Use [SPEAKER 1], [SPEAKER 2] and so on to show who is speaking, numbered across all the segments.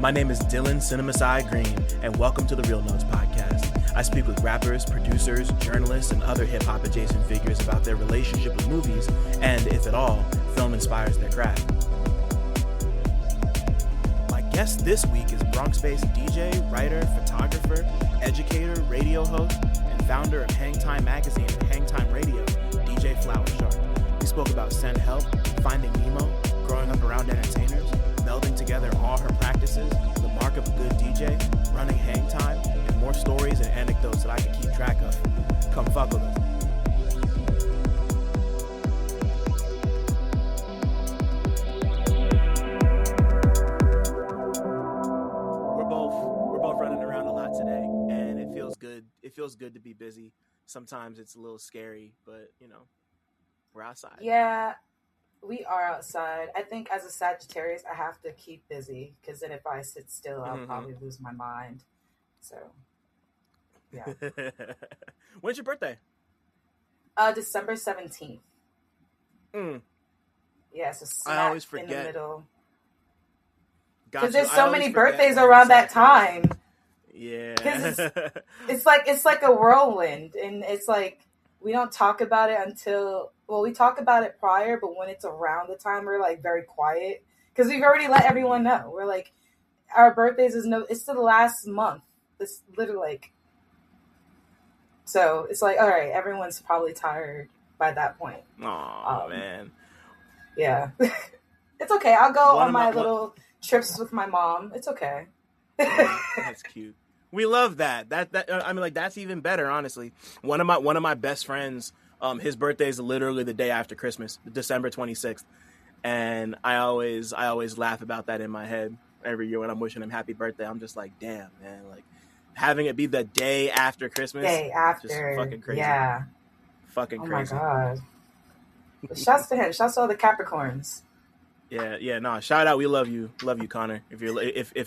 [SPEAKER 1] My name is Dylan CineMasai Green, and welcome to the Real Notes podcast. I speak with rappers, producers, journalists, and other hip-hop adjacent figures about their relationship with movies, and, if at all, film inspires their craft. My guest this week is Bronx-based DJ, writer, photographer, educator, radio host, and founder of HangTime magazine and HangTime radio, DJ Flwrshrk. We spoke about send help, finding Nemo, growing up around entertainers, melding together all her practices, the mark of a good DJ, running HangTime, and more stories and anecdotes that I can keep track of. Come fuck with us. We're both running around a lot today, and it feels good. It feels good to be busy. Sometimes it's a little scary, but we're outside.
[SPEAKER 2] Yeah. We are outside. I think as a Sagittarius, I have to keep busy because then if I sit still, I'll probably lose my mind. So, yeah.
[SPEAKER 1] When's your birthday?
[SPEAKER 2] December 17th. Yeah, so smack
[SPEAKER 1] I always
[SPEAKER 2] in the
[SPEAKER 1] forget.
[SPEAKER 2] middle.
[SPEAKER 1] Because
[SPEAKER 2] there's so many birthdays around that time.
[SPEAKER 1] Yeah.
[SPEAKER 2] Because it's like a whirlwind, and it's like we don't talk about it until. Well, we talk about it prior, but when it's around the time, we're like very quiet because we've already let everyone know. We're like, our birthdays it's the last month. It's literally like, so it's like, all right, everyone's probably tired by that point.
[SPEAKER 1] Oh man.
[SPEAKER 2] Yeah. It's okay. I'll go on my little trips with my mom. It's okay.
[SPEAKER 1] That's cute. We love that. That's even better, honestly. One of my best friends, his birthday is literally the day after Christmas, December 26th. And I always laugh about that in my head every year when I'm wishing him happy birthday. I'm just like, damn, man, like having it be the day after Christmas.
[SPEAKER 2] Day after.
[SPEAKER 1] Just fucking crazy.
[SPEAKER 2] Yeah.
[SPEAKER 1] Fucking crazy.
[SPEAKER 2] Oh my God. But shouts to him. Shouts to all the Capricorns.
[SPEAKER 1] Yeah, no, shout out. We love you, Connor. If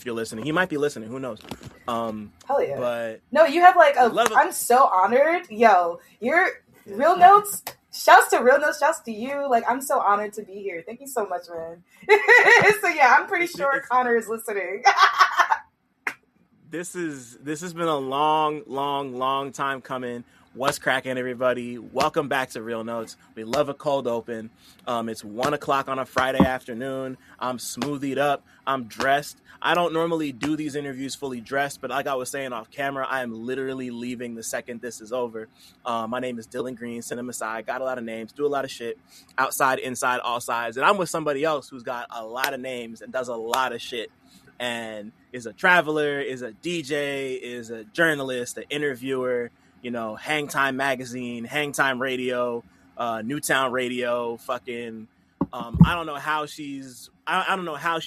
[SPEAKER 1] you're listening, he might be listening. Who knows?
[SPEAKER 2] Hell yeah.
[SPEAKER 1] But
[SPEAKER 2] no, you have like I'm so honored. Yo, you're Real Notes. Shouts to Real Notes. Shouts to you. Like, I'm so honored to be here. Thank you so much, man. So yeah, I'm pretty sure Connor is listening.
[SPEAKER 1] This has been a long time coming. What's cracking, everybody? Welcome back to Real Notes. We love a cold open. It's 1:00 on a Friday afternoon. I'm smoothied up. I'm dressed. I don't normally do these interviews fully dressed, but like I was saying off camera, I am literally leaving the second this is over. My name is Dylan Green, CineMasai. Got a lot of names, do a lot of shit, outside, inside, all sides. And I'm with somebody else who's got a lot of names and does a lot of shit. And is a traveler, is a DJ, is a journalist, an interviewer, HangTime magazine, HangTime radio, Newtown radio, fucking, I don't know how she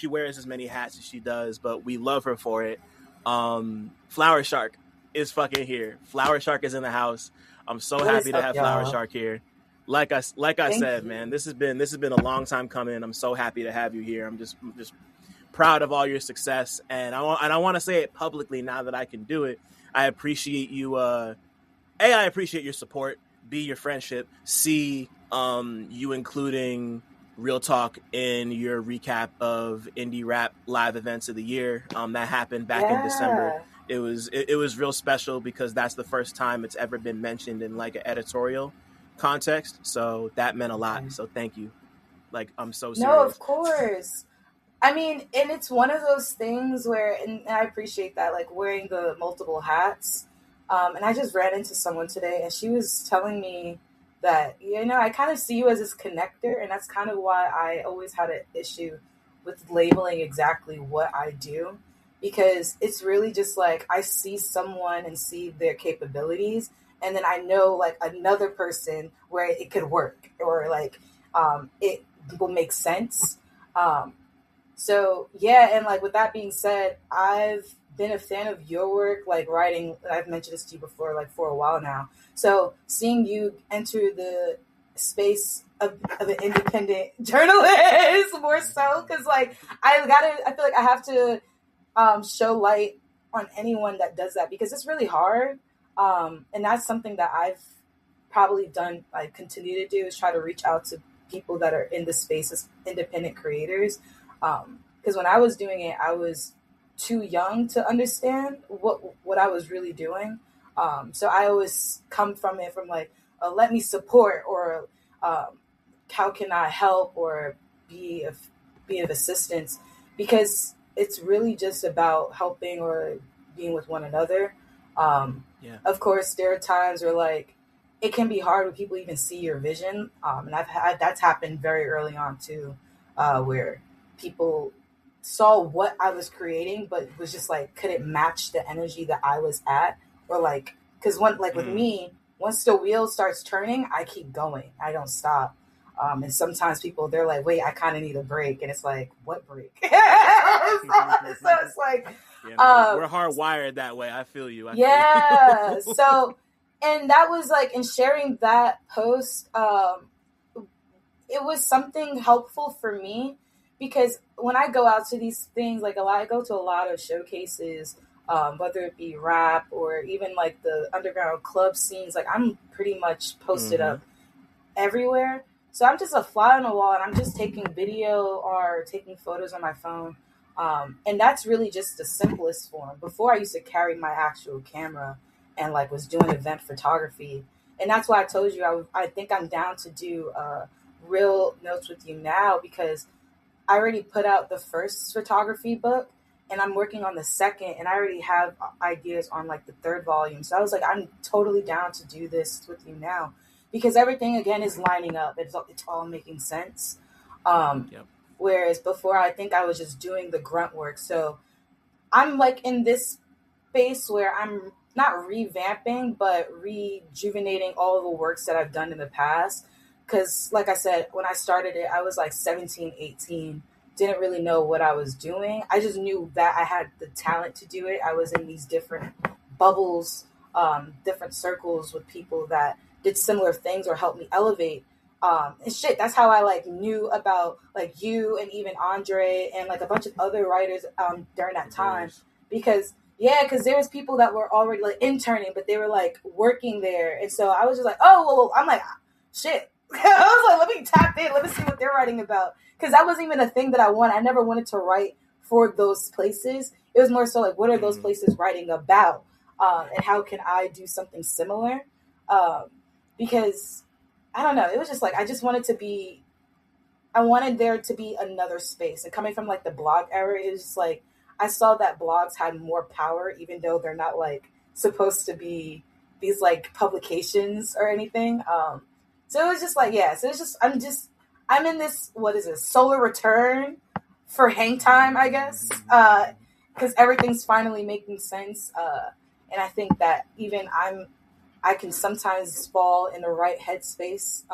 [SPEAKER 1] wears as many hats as she does, but we love her for it. Flwrshrk is fucking here. Flwrshrk is in the house. I'm so happy to have Flwrshrk here. Like I said, man, this has been a long time coming. I'm so happy to have you here. I'm just proud of all your success, and I want to say it publicly now that I can do it. I appreciate you. I appreciate your support. B, your friendship. C, you including Real Talk in your recap of indie rap live events of the year. That happened back in December. It was real special because that's the first time it's ever been mentioned in like an editorial context. So that meant a lot. So thank you. Like, I'm so serious.
[SPEAKER 2] No, of course. I mean, and it's one of those things where, and I appreciate that, like wearing the multiple hats. And I just ran into someone today and she was telling me that, I kind of see you as this connector. And that's kind of why I always had an issue with labeling exactly what I do, because it's really just like I see someone and see their capabilities. And then I know like another person where it could work or like it will make sense. So, yeah. And like with that being said, I've been a fan of your work, like writing. I've mentioned this to you before, like for a while now. So seeing you enter the space of an independent journalist more so, because like I feel like I have to show light on anyone that does that because it's really hard. And that's something that I've probably done, I continue to do, is try to reach out to people that are in the space as independent creators. Because when I was doing it, I was too young to understand what I was really doing. So I always come from it from like, let me support, or how can I help or be of assistance, because it's really just about helping or being with one another. Of course, there are times where like it can be hard when people even see your vision, and that's happened very early on too, where people saw what I was creating, but was just like couldn't match the energy that I was at, or like because with me, once the wheel starts turning, I keep going, I don't stop. And sometimes people, they're like, wait, I kind of need a break. And it's like, what break? So it's like,
[SPEAKER 1] we're hardwired that way. I feel you.
[SPEAKER 2] So, and that was like, in sharing that post, it was something helpful for me, because when I go out to these things, like I go to a lot of showcases, whether it be rap or even like the underground club scenes, like I'm pretty much posted up everywhere. So I'm just a fly on the wall, and I'm just taking video or taking photos on my phone. And that's really just the simplest form. Before, I used to carry my actual camera and like was doing event photography. And that's why I told you I think I'm down to do real notes with you now, because I already put out the first photography book and I'm working on the second, and I already have ideas on like the third volume. So I was like, I'm totally down to do this with you now, because everything again is lining up. It's all making sense. Whereas before, I think I was just doing the grunt work. So I'm like in this space where I'm not revamping, but rejuvenating all of the works that I've done in the past. Because like I said, when I started it, I was like 17, 18, didn't really know what I was doing. I just knew that I had the talent to do it. I was in these different bubbles, different circles with people that did similar things or helped me elevate. And shit, that's how I like knew about like you and even Andre and like a bunch of other writers during that time. Because there was people that were already like interning, but they were like working there. And so I was just like, oh, well, I'm like, shit. I was like, let me tap in, let me see what they're writing about. Because that wasn't even a thing that I wanted. I never wanted to write for those places. It was more so like, what are those places writing about? And how can I do something similar? Because I don't know, it was just like, I wanted there to be another space. And coming from like the blog era, it was just like, I saw that blogs had more power, even though they're not like supposed to be these like publications or anything. So it was just like, so it's just, I'm in this, what is it, solar return for HangTime, I guess, because everything's finally making sense. And I think that even I can sometimes fall in the right headspace,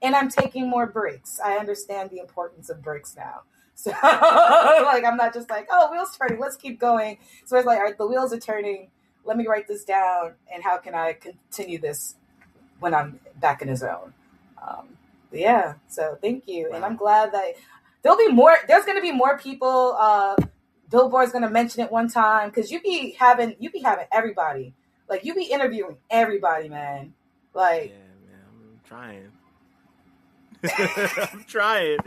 [SPEAKER 2] and I'm taking more breaks. I understand the importance of breaks now. So like, I'm not just like, oh, wheels turning, let's keep going. So it's like, all right, the wheels are turning. Let me write this down. And how can I continue this when I'm back in the zone? So thank you. Wow. And I'm glad that there's going to be more people. Billboard's going to mention it one time. Cause you be having everybody, like you be interviewing everybody, man. Like,
[SPEAKER 1] yeah, man, I'm trying. I'm trying.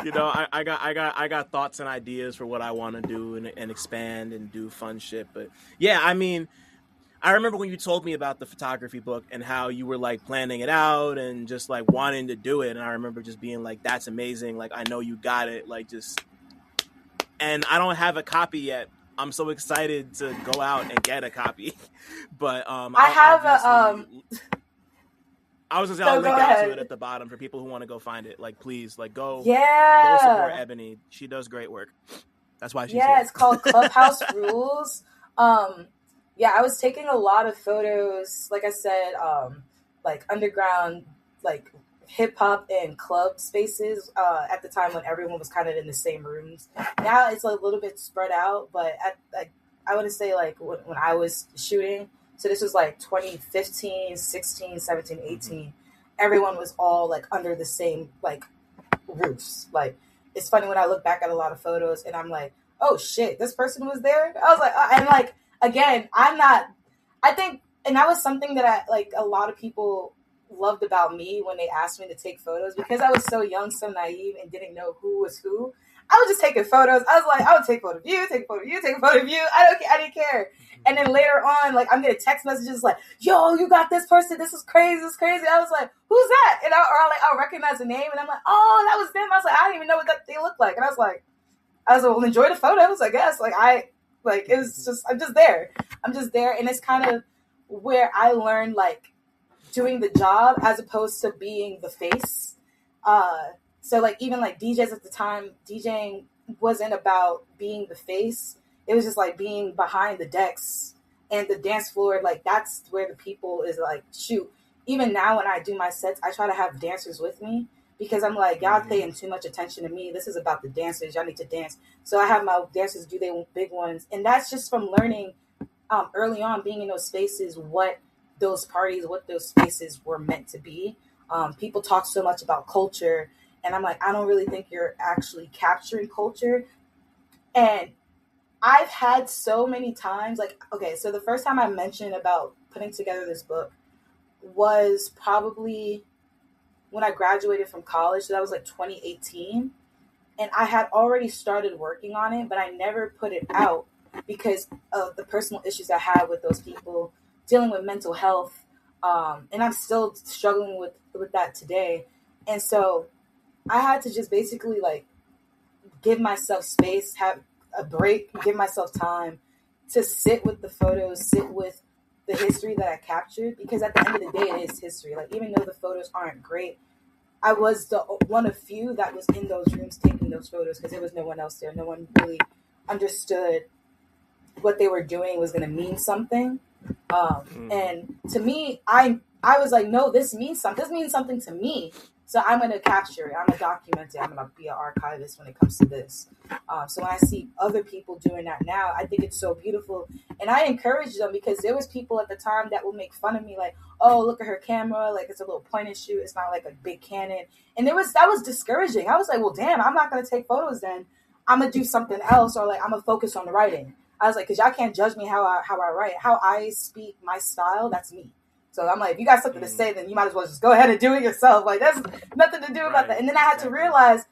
[SPEAKER 1] You know, I got thoughts and ideas for what I want to do and expand and do fun shit. But yeah, I mean, I remember when you told me about the photography book and how you were like planning it out and just like wanting to do it. And I remember just being like, that's amazing. Like, I know you got it. Like, just, and I don't have a copy yet. I'm so excited to go out and get a copy. But I was gonna say, I'll link out to it at the bottom for people who want to go find it. Like, please, like, go support Ebony. She does great work. That's why she's here.
[SPEAKER 2] It's called Clubhouse Rules. I was taking a lot of photos, like I said, like underground, like hip hop and club spaces at the time when everyone was kind of in the same rooms. Now it's a little bit spread out, but I would say like when I was shooting, so this was like 2015, 16, 17, 18. Everyone was all like under the same like roofs. Like, it's funny when I look back at a lot of photos and I'm like, oh shit, this person was there. I was like, and like, again, I think, and that was something that I like a lot of people loved about me when they asked me to take photos, because I was so young, so naive, and didn't know who was who. I was just taking photos. I was like, I would take a photo of you, take a photo of you, take a photo of you. I didn't care. And then later on, like, I'm getting text messages like, yo, you got this person. This is crazy. This is crazy. I was like, who's that? And I'll recognize the name. And I'm like, oh, that was them. I was like, I didn't even know what they looked like. And I was like, well, enjoy the photos, I guess. It was just, I'm just there. And it's kind of where I learned, like, doing the job as opposed to being the face. So, like, even, like, DJs at the time, DJing wasn't about being the face. It was just, like, being behind the decks and the dance floor. Like, that's where the people is, like, shoot. Even now when I do my sets, I try to have dancers with me because I'm like, y'all paying too much attention to me. This is about the dancers. Y'all need to dance. So I have my dancers do their big ones. And that's just from learning early on, being in those spaces, what those parties, what those spaces were meant to be. People talk so much about culture. And I'm like, I don't really think you're actually capturing culture. And I've had so many times, like, okay, so the first time I mentioned about putting together this book was probably when I graduated from college. So that was like 2018. And I had already started working on it, but I never put it out because of the personal issues I had with those people, dealing with mental health. And I'm still struggling with that today. And so I had to just basically, like, give myself space, have a break, give myself time to sit with the photos, sit with the history that I captured, because at the end of the day, it is history. Like, even though the photos aren't great, I was the one of few that was in those rooms taking those photos because there was no one else there. No one really understood what they were doing was going to mean something. And to me, I was like, no, this means something. This means something to me. So I'm going to capture it. I'm going to document it. I'm going to be an archivist when it comes to this. So when I see other people doing that now, I think it's so beautiful. And I encourage them because there was people at the time that would make fun of me, like, oh, look at her camera. Like, it's a little point and shoot. It's not like a big Canon. And that was discouraging. I was like, well, damn, I'm not going to take photos then. I'm going to do something else, or like I'm going to focus on the writing. I was like, because y'all can't judge me how I write. How I speak, my style, that's me. So I'm like, if you got something to say, then you might as well just go ahead and do it yourself. Like, there's nothing to do about that. And then I had to realize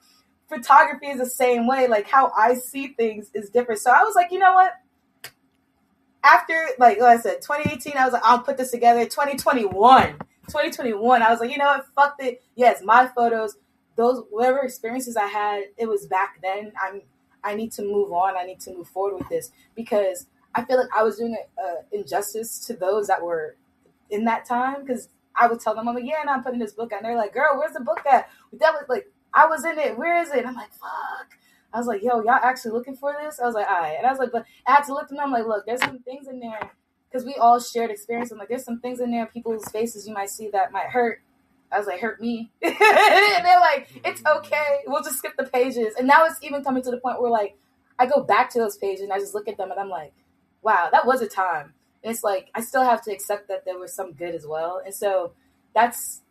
[SPEAKER 2] photography is the same way. Like, how I see things is different. So I was like, you know what? After, like I said, 2018, I was like, I'll put this together. 2021, I was like, you know what? Fuck it. Yes, my photos, those, whatever experiences I had, it was back then. I need to move on. I need to move forward with this because I feel like I was doing injustice to those that were in that time, because I would tell them, I'm like, yeah, and I'm putting this book out. And they're like, girl, where's the book at? That was like, I was in it. Where is it? And I'm like, fuck. I was like, yo, y'all actually looking for this? I was like, all right. And I was like, but I had to look at them. I'm like, look, there's some things in there, because we all shared experience. I'm like, there's some things in there, people's faces you might see that might hurt. I was like, hurt me. And they're like, it's okay. We'll just skip the pages. And now it's even coming to the point where, like, I go back to those pages and I just look at them and I'm like, wow, that was a time. And it's like, I still have to accept that there was some good as well. And so that's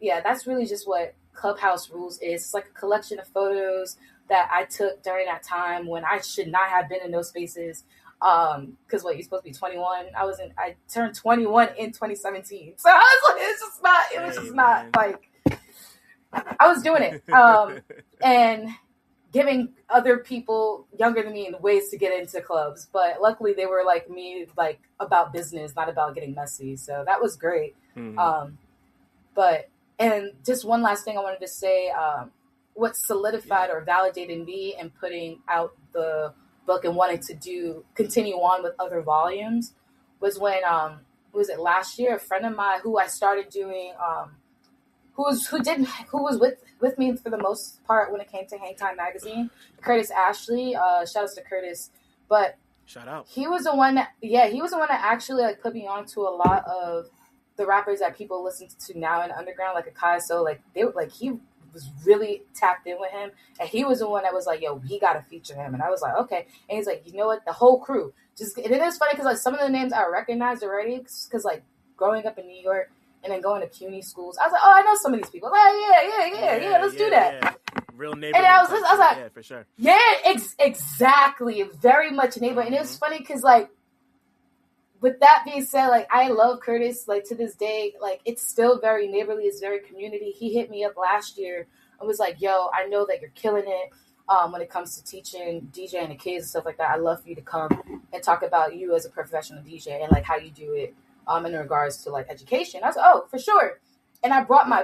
[SPEAKER 2] really just what Clubhouse Rules is. It's like a collection of photos that I took during that time when I should not have been in those spaces. Because you're supposed to be 21. I turned 21 in 2017. So I was like, it was just not like, I was doing it. And giving other people younger than me ways to get into clubs. But luckily they were like me, like about business, not about getting messy. So that was great. Mm-hmm. And just one last thing I wanted to say, what solidified or validated me in putting out the book and wanting to continue on with other volumes was when, was it last year, a friend of mine who I started doing, who was with me for the most part when it came to HangTime magazine, Curtis Ashley, shout out to Curtis, but
[SPEAKER 1] shout out.
[SPEAKER 2] He was the one that actually like put me on to a lot of the rappers that people listen to now in the underground, like Akai. So like he was really tapped in with him, and he was the one that was like, yo, he got to feature him. And I was like, okay. And he's like, you know what, the whole crew just, and it is funny because like some of the names I recognized already, because like growing up in New York and then going to CUNY schools, I was like, oh, I know some of these people. Like, yeah, let's do that.
[SPEAKER 1] Yeah. Real neighborhood.
[SPEAKER 2] And I was like,
[SPEAKER 1] yeah, for sure.
[SPEAKER 2] Yeah, exactly. Very much neighborhood. And it was funny because like, with that being said, like, I love Curtis, like, to this day. Like, it's still very neighborly. It's very community. He hit me up last year and was like, yo, I know that you're killing it. when it comes to teaching, DJing the kids and stuff like that. I'd love for you to come and talk about you as a professional DJ and like how you do it in regards to like education. I was like, oh, for sure. And I brought my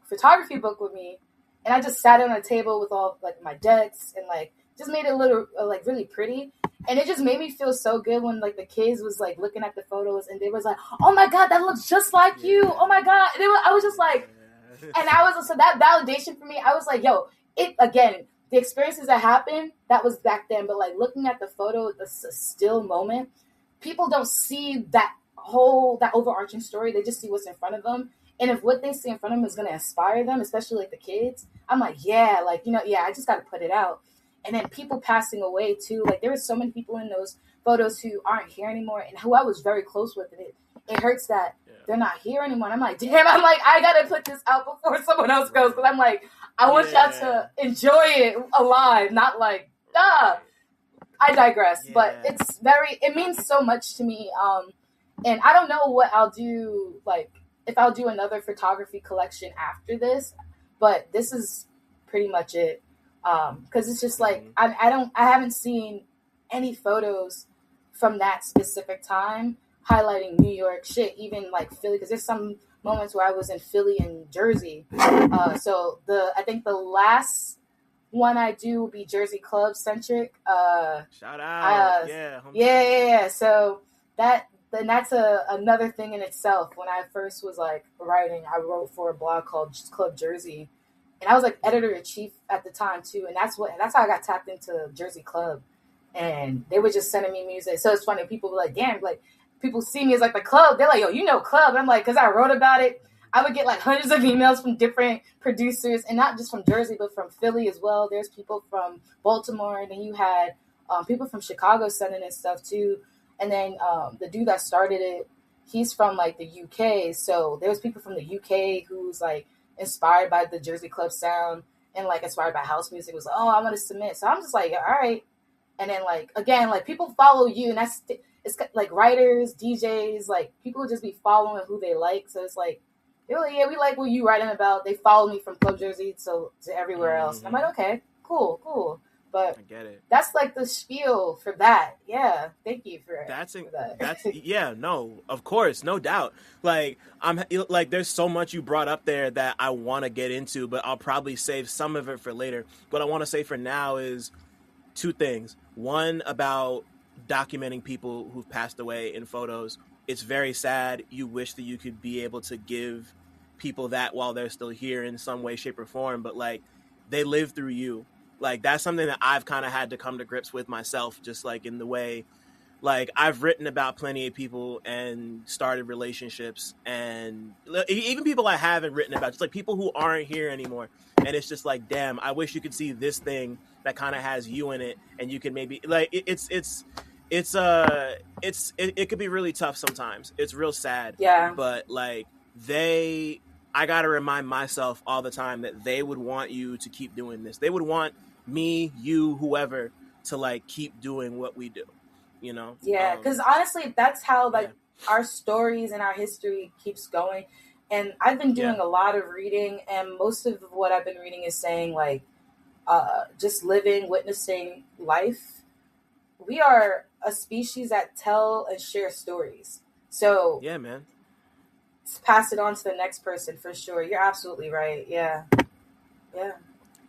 [SPEAKER 2] photography book with me, and I just sat on a table with all like my decks and like just made it a little like really pretty. And it just made me feel so good when like the kids was like looking at the photos and they was like, oh my God, that looks just like you. Oh my God. And I was just like, and I was, so that validation for me, I was like, yo, it, again, the experiences that happened, that was back then. But like looking at the photo, the still moment, people don't see that overarching story. They just see what's in front of them. And if what they see in front of them is going to inspire them, especially like the kids, I'm like, yeah, like, I just got to put it out. And then people passing away too. Like there were so many people in those photos who aren't here anymore and who I was very close with. It hurts that they're not here anymore. And I'm like, damn, I got to put this out before someone else goes. Because I'm like, I want y'all to enjoy it alive, not like, I digress. But it means so much to me. And I don't know what I'll do, like, if I'll do another photography collection after this, but this is pretty much it. Because it's just like I haven't seen any photos from that specific time highlighting New York shit, even like Philly, because there's some moments where I was in Philly and Jersey. So I think the last one I do will be Jersey club centric.
[SPEAKER 1] Shout out,
[SPEAKER 2] yeah. So that's another thing in itself. When I first was like writing, I wrote for a blog called Club Jersey. And I was like editor-in-chief at the time too, and that's how I got tapped into Jersey Club. And they were just sending me music. So it's funny, people were like, damn, like people see me as like the club. They're like, yo, you know Club. And I'm like, because I wrote about it. I would get like hundreds of emails from different producers, and not just from Jersey, but from Philly as well. There's people from Baltimore, and then you had people from Chicago sending in stuff too. And then the dude that started it, he's from like the UK. So there was people from the UK who's like inspired by the Jersey club sound and like inspired by house music, was like, oh, I want to submit. So I'm just like, all right. And then like, again, like people follow you, and it's like writers, DJs, like people will just be following who they like. So it's like, they're like, yeah, we like what you writing about. They follow me from Club Jersey to everywhere else. And I'm like, okay, cool. But I get it. That's like the spiel for that. Yeah, thank you for that.
[SPEAKER 1] That's yeah, no, of course, no doubt. Like there's so much you brought up there that I want to get into, but I'll probably save some of it for later. What I want to say for now is two things. One, about documenting people who've passed away in photos. It's very sad. You wish that you could be able to give people that while they're still here in some way, shape, or form, but like they live through you. Like that's something that I've kind of had to come to grips with myself, just like in the way, like I've written about plenty of people and started relationships, and even people I haven't written about, just like people who aren't here anymore. And it's just like, damn, I wish you could see this thing that kind of has you in it, and you can maybe like it could be really tough sometimes. It's real sad.
[SPEAKER 2] Yeah.
[SPEAKER 1] But like I got to remind myself all the time that they would want you to keep doing this. They would want me, you, whoever, to like keep doing what we do, you know?
[SPEAKER 2] Yeah, because honestly, that's how like our stories and our history keeps going. And I've been doing a lot of reading, and most of what I've been reading is saying like just living, witnessing life. We are a species that tell and share stories. So
[SPEAKER 1] yeah, man.
[SPEAKER 2] Pass it on to the next person for sure. You're absolutely right. Yeah.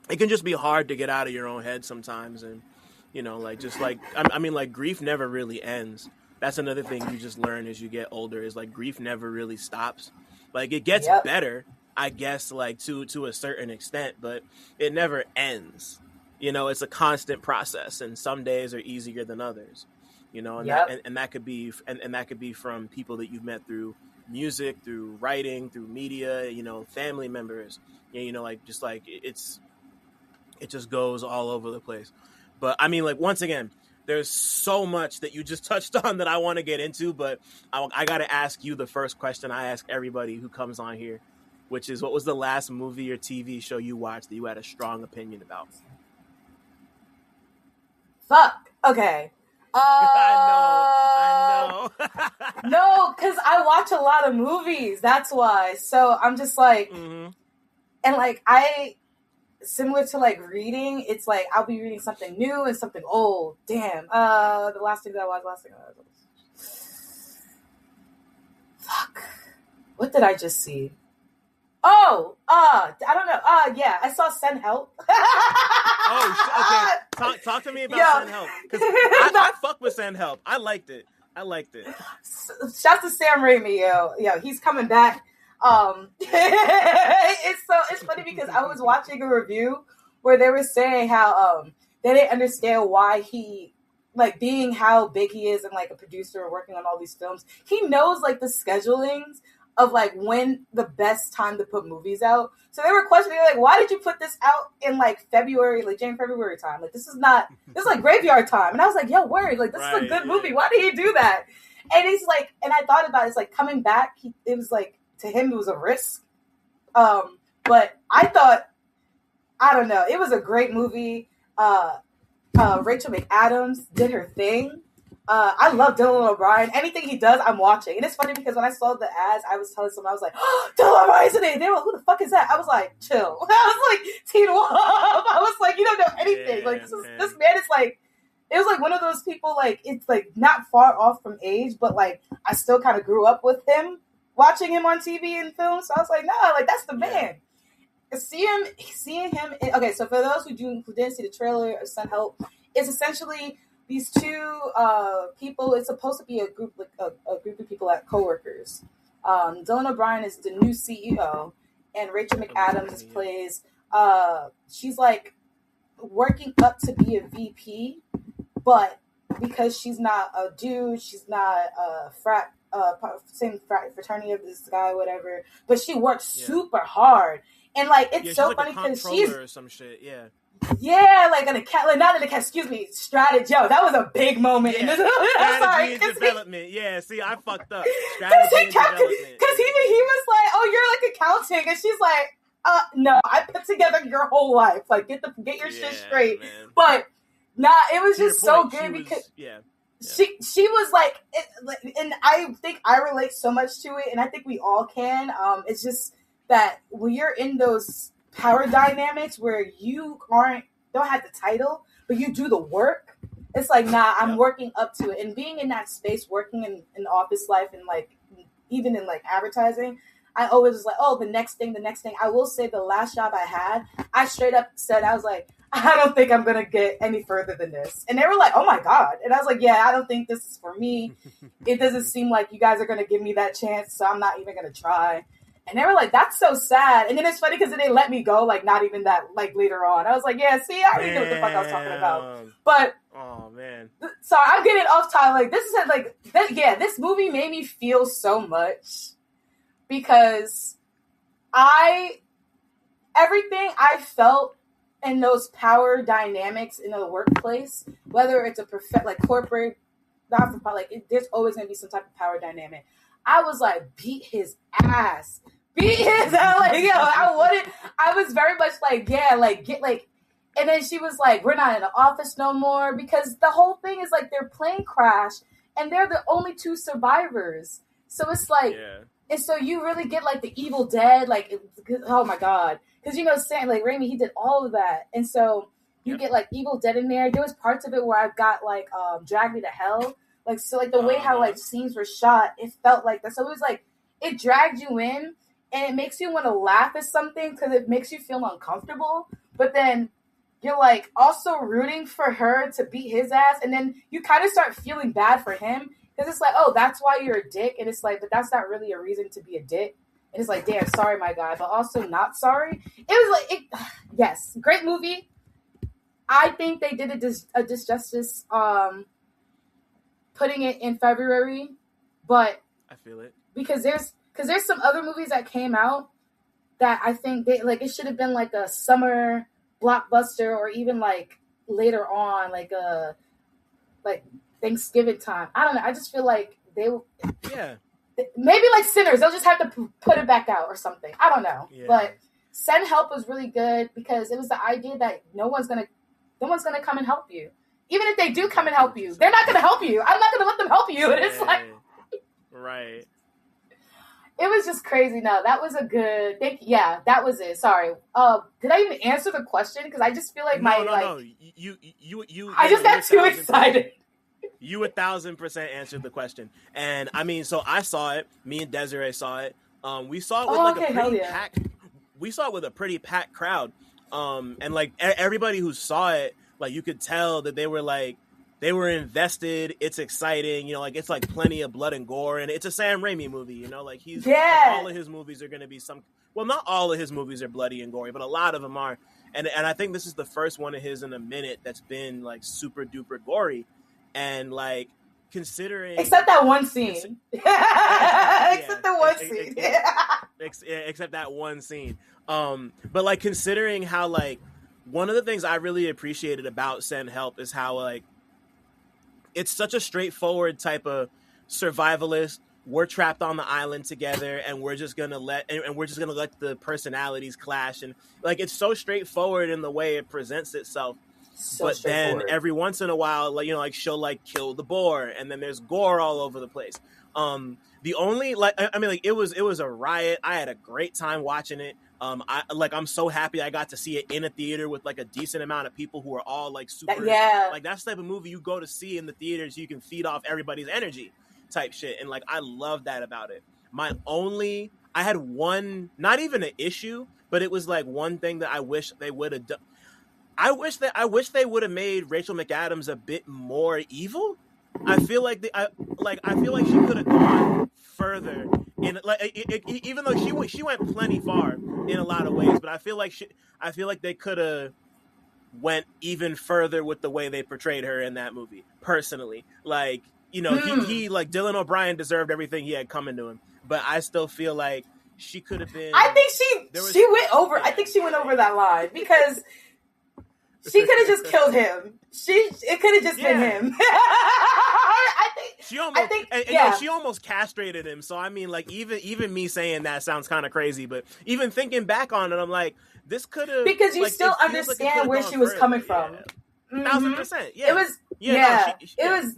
[SPEAKER 1] It can just be hard to get out of your own head sometimes, and you know, like just like I mean, like grief never really ends. That's another thing you just learn as you get older, is like grief never really stops. Like it gets better, I guess, like to a certain extent, but it never ends. You know, it's a constant process, and some days are easier than others. You know, and that could be from people that you've met through music, through writing, through media, you know, family members, you know, like just like it just goes all over the place. But I mean, like, once again, there's so much that you just touched on that I want to get into, but I got to ask you the first question I ask everybody who comes on here, which is, what was the last movie or TV show you watched that you had a strong opinion about?
[SPEAKER 2] Fuck. Okay.
[SPEAKER 1] I know.
[SPEAKER 2] No, because I watch a lot of movies. That's why. So I'm just like, and like similar to like reading, it's like I'll be reading something new and something old. Damn. The last thing that I watched. Fuck. What did I just see? Oh, I don't know. Yeah, I saw Send Help.
[SPEAKER 1] Oh, okay. Talk to me about Send Help, because I fuck with Send Help. I liked it. Shouts
[SPEAKER 2] to Sam Raimi, yo, he's coming back. It's funny because I was watching a review where they were saying how they didn't understand why he, like, being how big he is and like a producer and working on all these films, he knows like the schedulings of like when the best time to put movies out. So they were questioning like, why did you put this out in like February, like January time? Like this is like graveyard time. And I was like, yo, word, like this is a good movie. Why did he do that? And he's like, and I thought about it, it's like coming back, it was like, to him it was a risk. But I thought, I don't know, it was a great movie. Rachel McAdams did her thing. I love Dylan O'Brien. Anything he does, I'm watching. And it's funny because when I saw the ads, I was telling someone, I was like, oh, Dylan O'Brien's in it. They were like, who the fuck is that? I was like, chill. I was like, Teen Wolf. I was like, you don't know anything. Yeah, like, this man is like, it was like one of those people, like, it's like not far off from age, but like, I still kind of grew up with him, watching him on TV and film. So I was like, nah, like, that's the man. Seeing him. Okay, so for those who didn't see the trailer of Send Help, it's essentially these two people. It's supposed to be a group of people at coworkers. Dylan O'Brien is the new CEO, and Rachel McAdams plays. She's like working up to be a VP, but because she's not a dude, she's not a same fraternity of this guy, whatever. But she works super hard. And like it's so funny because she's or some shit, like an account, like not an account. Excuse me, strategy. Yo, that was a big moment.
[SPEAKER 1] Yeah. Strategy and development. See, I fucked up. Strategy and development.
[SPEAKER 2] Because he was like, "Oh, you're like accounting," and she's like, no, I put together your whole life. Like, get your shit straight." Man. But it was just so good because she was like, and I think I relate so much to it, and I think we all can. It's just that when you're in those power dynamics where you don't have the title, but you do the work, it's like, nah, I'm working up to it. And being in that space, working in office life and like even in like advertising, I always was like, oh, the next thing. I will say the last job I had, I straight up said, I was like, I don't think I'm gonna get any further than this. And they were like, oh my God. And I was like, yeah, I don't think this is for me. It doesn't seem like you guys are gonna give me that chance, so I'm not even gonna try. And they were like, that's so sad. And then it's funny because they let me go, like, not even that, like, later on. I was like, yeah, see, I already knew what the fuck I was talking about. But,
[SPEAKER 1] oh, man.
[SPEAKER 2] So I'm getting off time. Like, this movie made me feel so much because everything I felt in those power dynamics in the workplace, whether it's corporate, not for like, there's always going to be some type of power dynamic. I was like, beat his ass. Like, yo, I was very much like, yeah, like, get, like, and then she was like, we're not in the office no more, because the whole thing is, like, their plane crashed, and they're the only two survivors. So it's like, and so you really get, like, the Evil Dead, like, oh my God. Because, you know, Sam, like, Raimi, he did all of that. And so you get, like, Evil Dead in there. There was parts of it where I've got, like, Drag Me to Hell. Like, so, like, the way how, like, scenes were shot, it felt like that. So it was, like, it dragged you in, and it makes you want to laugh at something because it makes you feel uncomfortable. But then you're, like, also rooting for her to beat his ass, and then you kind of start feeling bad for him because it's like, oh, that's why you're a dick. And it's like, but that's not really a reason to be a dick. And it's like, damn, sorry, my guy, but also not sorry. It was like, yes, great movie. I think they did a disjustice putting it in February, but
[SPEAKER 1] I feel it
[SPEAKER 2] because there's some other movies that came out that I think they like it should have been like a summer blockbuster or even like later on like a like Thanksgiving time. I don't know. I just feel like maybe like Sinners. They'll just have to put it back out or something. I don't know. Yeah. But Send Help was really good because it was the idea that no one's gonna come and help you. Even if they do come and help you, they're not going to help you. I'm not going to let them help you. And it's like...
[SPEAKER 1] Right.
[SPEAKER 2] It was just crazy. No, that was a good. Yeah, that was it. Sorry. Did I even answer the question? Because I just feel like
[SPEAKER 1] No. You.
[SPEAKER 2] I just got too excited.
[SPEAKER 1] You 1,000% answered the question, and I mean, so I saw it. Me and Desiree saw it. We saw it with a pretty packed. We saw it with a pretty packed crowd. And like everybody who saw it, like you could tell that they were invested. It's exciting, like it's like plenty of blood and gore, and it's a Sam Raimi movie, like he's like, all of his movies are going to be not all of his movies are bloody and gory, but a lot of them are, and I think this is the first one of his in a minute that's been like super duper gory, and like considering
[SPEAKER 2] except that one scene, except
[SPEAKER 1] that one scene. But like considering how like one of the things I really appreciated about Send Help is how like it's such a straightforward type of survivalist. We're trapped on the island together, and we're just gonna let the personalities clash, and like it's so straightforward in the way it presents itself. But then every once in a while, like she'll like kill the boar, and then there's gore all over the place. The only it was a riot. I had a great time watching it. I'm so happy I got to see it in a theater with like a decent amount of people who are all like super like that's the type of movie you go to see in the theater so you can feed off everybody's energy type shit, and like I love that about it. I had one, not even an issue, but it was like one thing that I wish they would have done. I wish they would have made Rachel McAdams a bit more evil. I feel like she could have gone further in even though she went plenty far in a lot of ways, but I feel like they could have went even further with the way they portrayed her in that movie. Personally, like he like Dylan O'Brien deserved everything he had coming to him, but I still feel like she could have been.
[SPEAKER 2] I think she went over. Yeah. I think she went over that line because. She could have just killed him. It could have just been him.
[SPEAKER 1] She almost castrated him. So I mean, like even me saying that sounds kind of crazy, but even thinking back on it, I'm like, this could have
[SPEAKER 2] because you still understand where she was coming from.
[SPEAKER 1] 1,000%. Yeah,
[SPEAKER 2] it was. It was.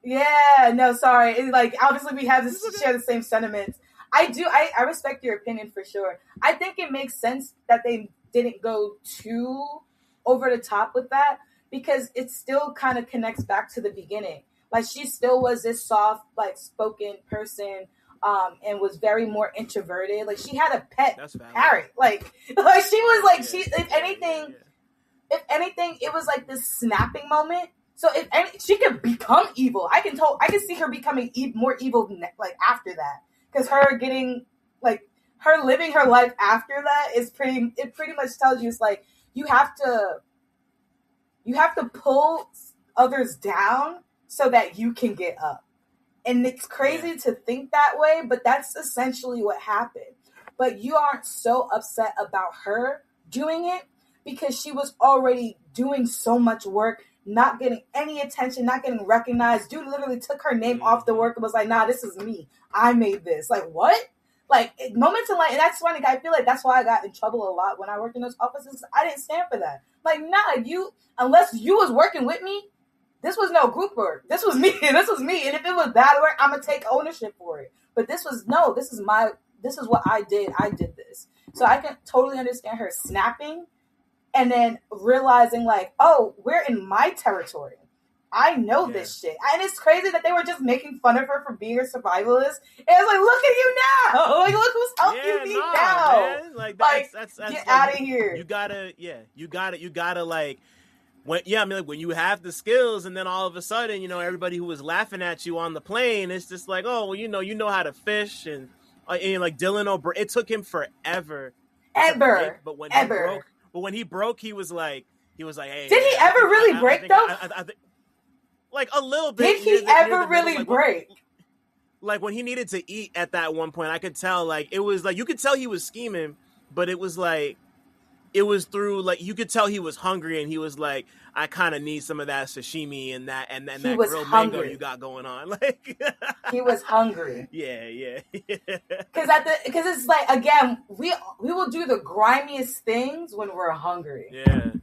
[SPEAKER 2] Yeah, no, sorry. It's like obviously we have share the same sentiments. I respect your opinion for sure. I think it makes sense that they didn't go too over the top with that because it still kind of connects back to the beginning. Like she still was this soft, like spoken person, and was very more introverted. Like she had a pet parrot. Like she was like if anything, it was like this snapping moment. So she could become evil. I can see her becoming more evil like after that because her getting like her living her life after that is pretty. It pretty much tells you it's like. You have to pull others down so that you can get up. And it's crazy to think that way, but that's essentially what happened. But you aren't so upset about her doing it because she was already doing so much work, not getting any attention, not getting recognized. Dude literally took her name off the work and was like, nah, this is me. I made this. Like, what? Like, moments in life, and that's funny, I feel like that's why I got in trouble a lot when I worked in those offices. I didn't stand for that. Like, nah, unless you was working with me, this was no group work. This was me. And if it was bad work, I'm going to take ownership for it. But this is what I did. I did this. So I can totally understand her snapping and then realizing like, oh, we're in my territory. I know this shit. And it's crazy that they were just making fun of her for being a survivalist. And it's like, look at you now. Like, look who's helping you need now.
[SPEAKER 1] Man. Like, that's
[SPEAKER 2] get
[SPEAKER 1] like,
[SPEAKER 2] out of here.
[SPEAKER 1] You gotta like, when you have the skills and then all of a sudden, everybody who was laughing at you on the plane, it's just like, oh, well, you know how to fish and like Dylan O'Brien, it took him forever. But when he broke, he was like, hey.
[SPEAKER 2] Did he ever really break though?
[SPEAKER 1] I think, like a little bit.
[SPEAKER 2] Did he ever really break?
[SPEAKER 1] Like when he needed to eat at that one point, I could tell like it was like you could tell he was scheming, but it was like it was through like you could tell he was hungry and he was like, I kind of need some of that sashimi and that grilled mango you got going on. Like
[SPEAKER 2] he was hungry.
[SPEAKER 1] Yeah.
[SPEAKER 2] Because it's like again, we will do the grimiest things when we're hungry.
[SPEAKER 1] Yeah.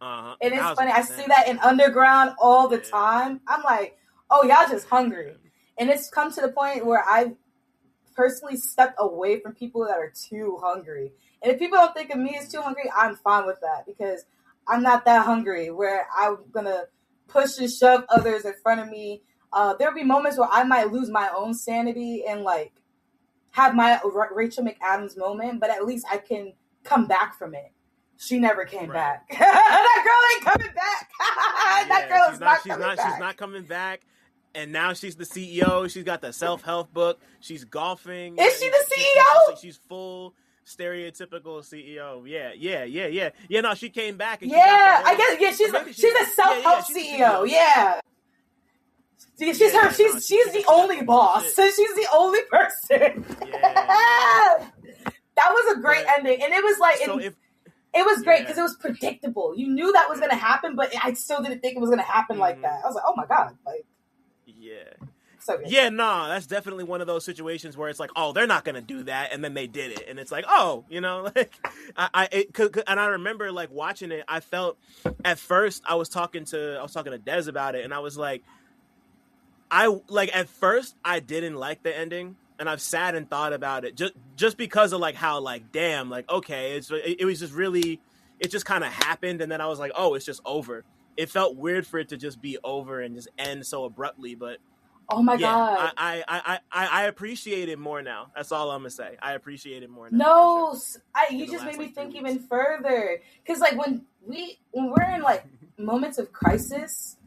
[SPEAKER 2] And it's funny. I see that in Underground all the time. I'm like, oh, y'all just hungry. And it's come to the point where I personally stepped away from people that are too hungry. And if people don't think of me as too hungry, I'm fine with that because I'm not that hungry where I'm going to push and shove others in front of me. There'll be moments where I might lose my own sanity and like have my Rachel McAdams moment, but at least I can come back from it. She never came back. That girl ain't coming back. That girl is not coming back.
[SPEAKER 1] She's not coming back. And now she's the CEO. She's got the self-help book. She's golfing.
[SPEAKER 2] Is she the CEO?
[SPEAKER 1] She's full stereotypical CEO. Yeah. Yeah, no, she came back. And
[SPEAKER 2] I guess. Yeah, she's a self-help CEO. Yeah. She's the only boss. So she's the only person. Yeah. That was a great ending. And it was like... It was great because it was predictable. You knew that was going to happen, but I still didn't think it was going to happen like that. I was like, oh my God. Like, so good.
[SPEAKER 1] Yeah, no, that's definitely one of those situations where it's like, oh, they're not going to do that. And then they did it. And it's like, oh, you know, like, and I remember like watching it. I felt at first I was talking to Des about it. And I was like, at first I didn't like the ending. And I've sat and thought about it just because of like how like damn like okay it was just really it just kind of happened and then I was like oh it's just over. It felt weird for it to just be over and just end so abruptly, but
[SPEAKER 2] oh my God,
[SPEAKER 1] I appreciate it more now. That's all I'm gonna say. I appreciate it more now.
[SPEAKER 2] No, you just made me think even further because like when we're in like moments of crisis.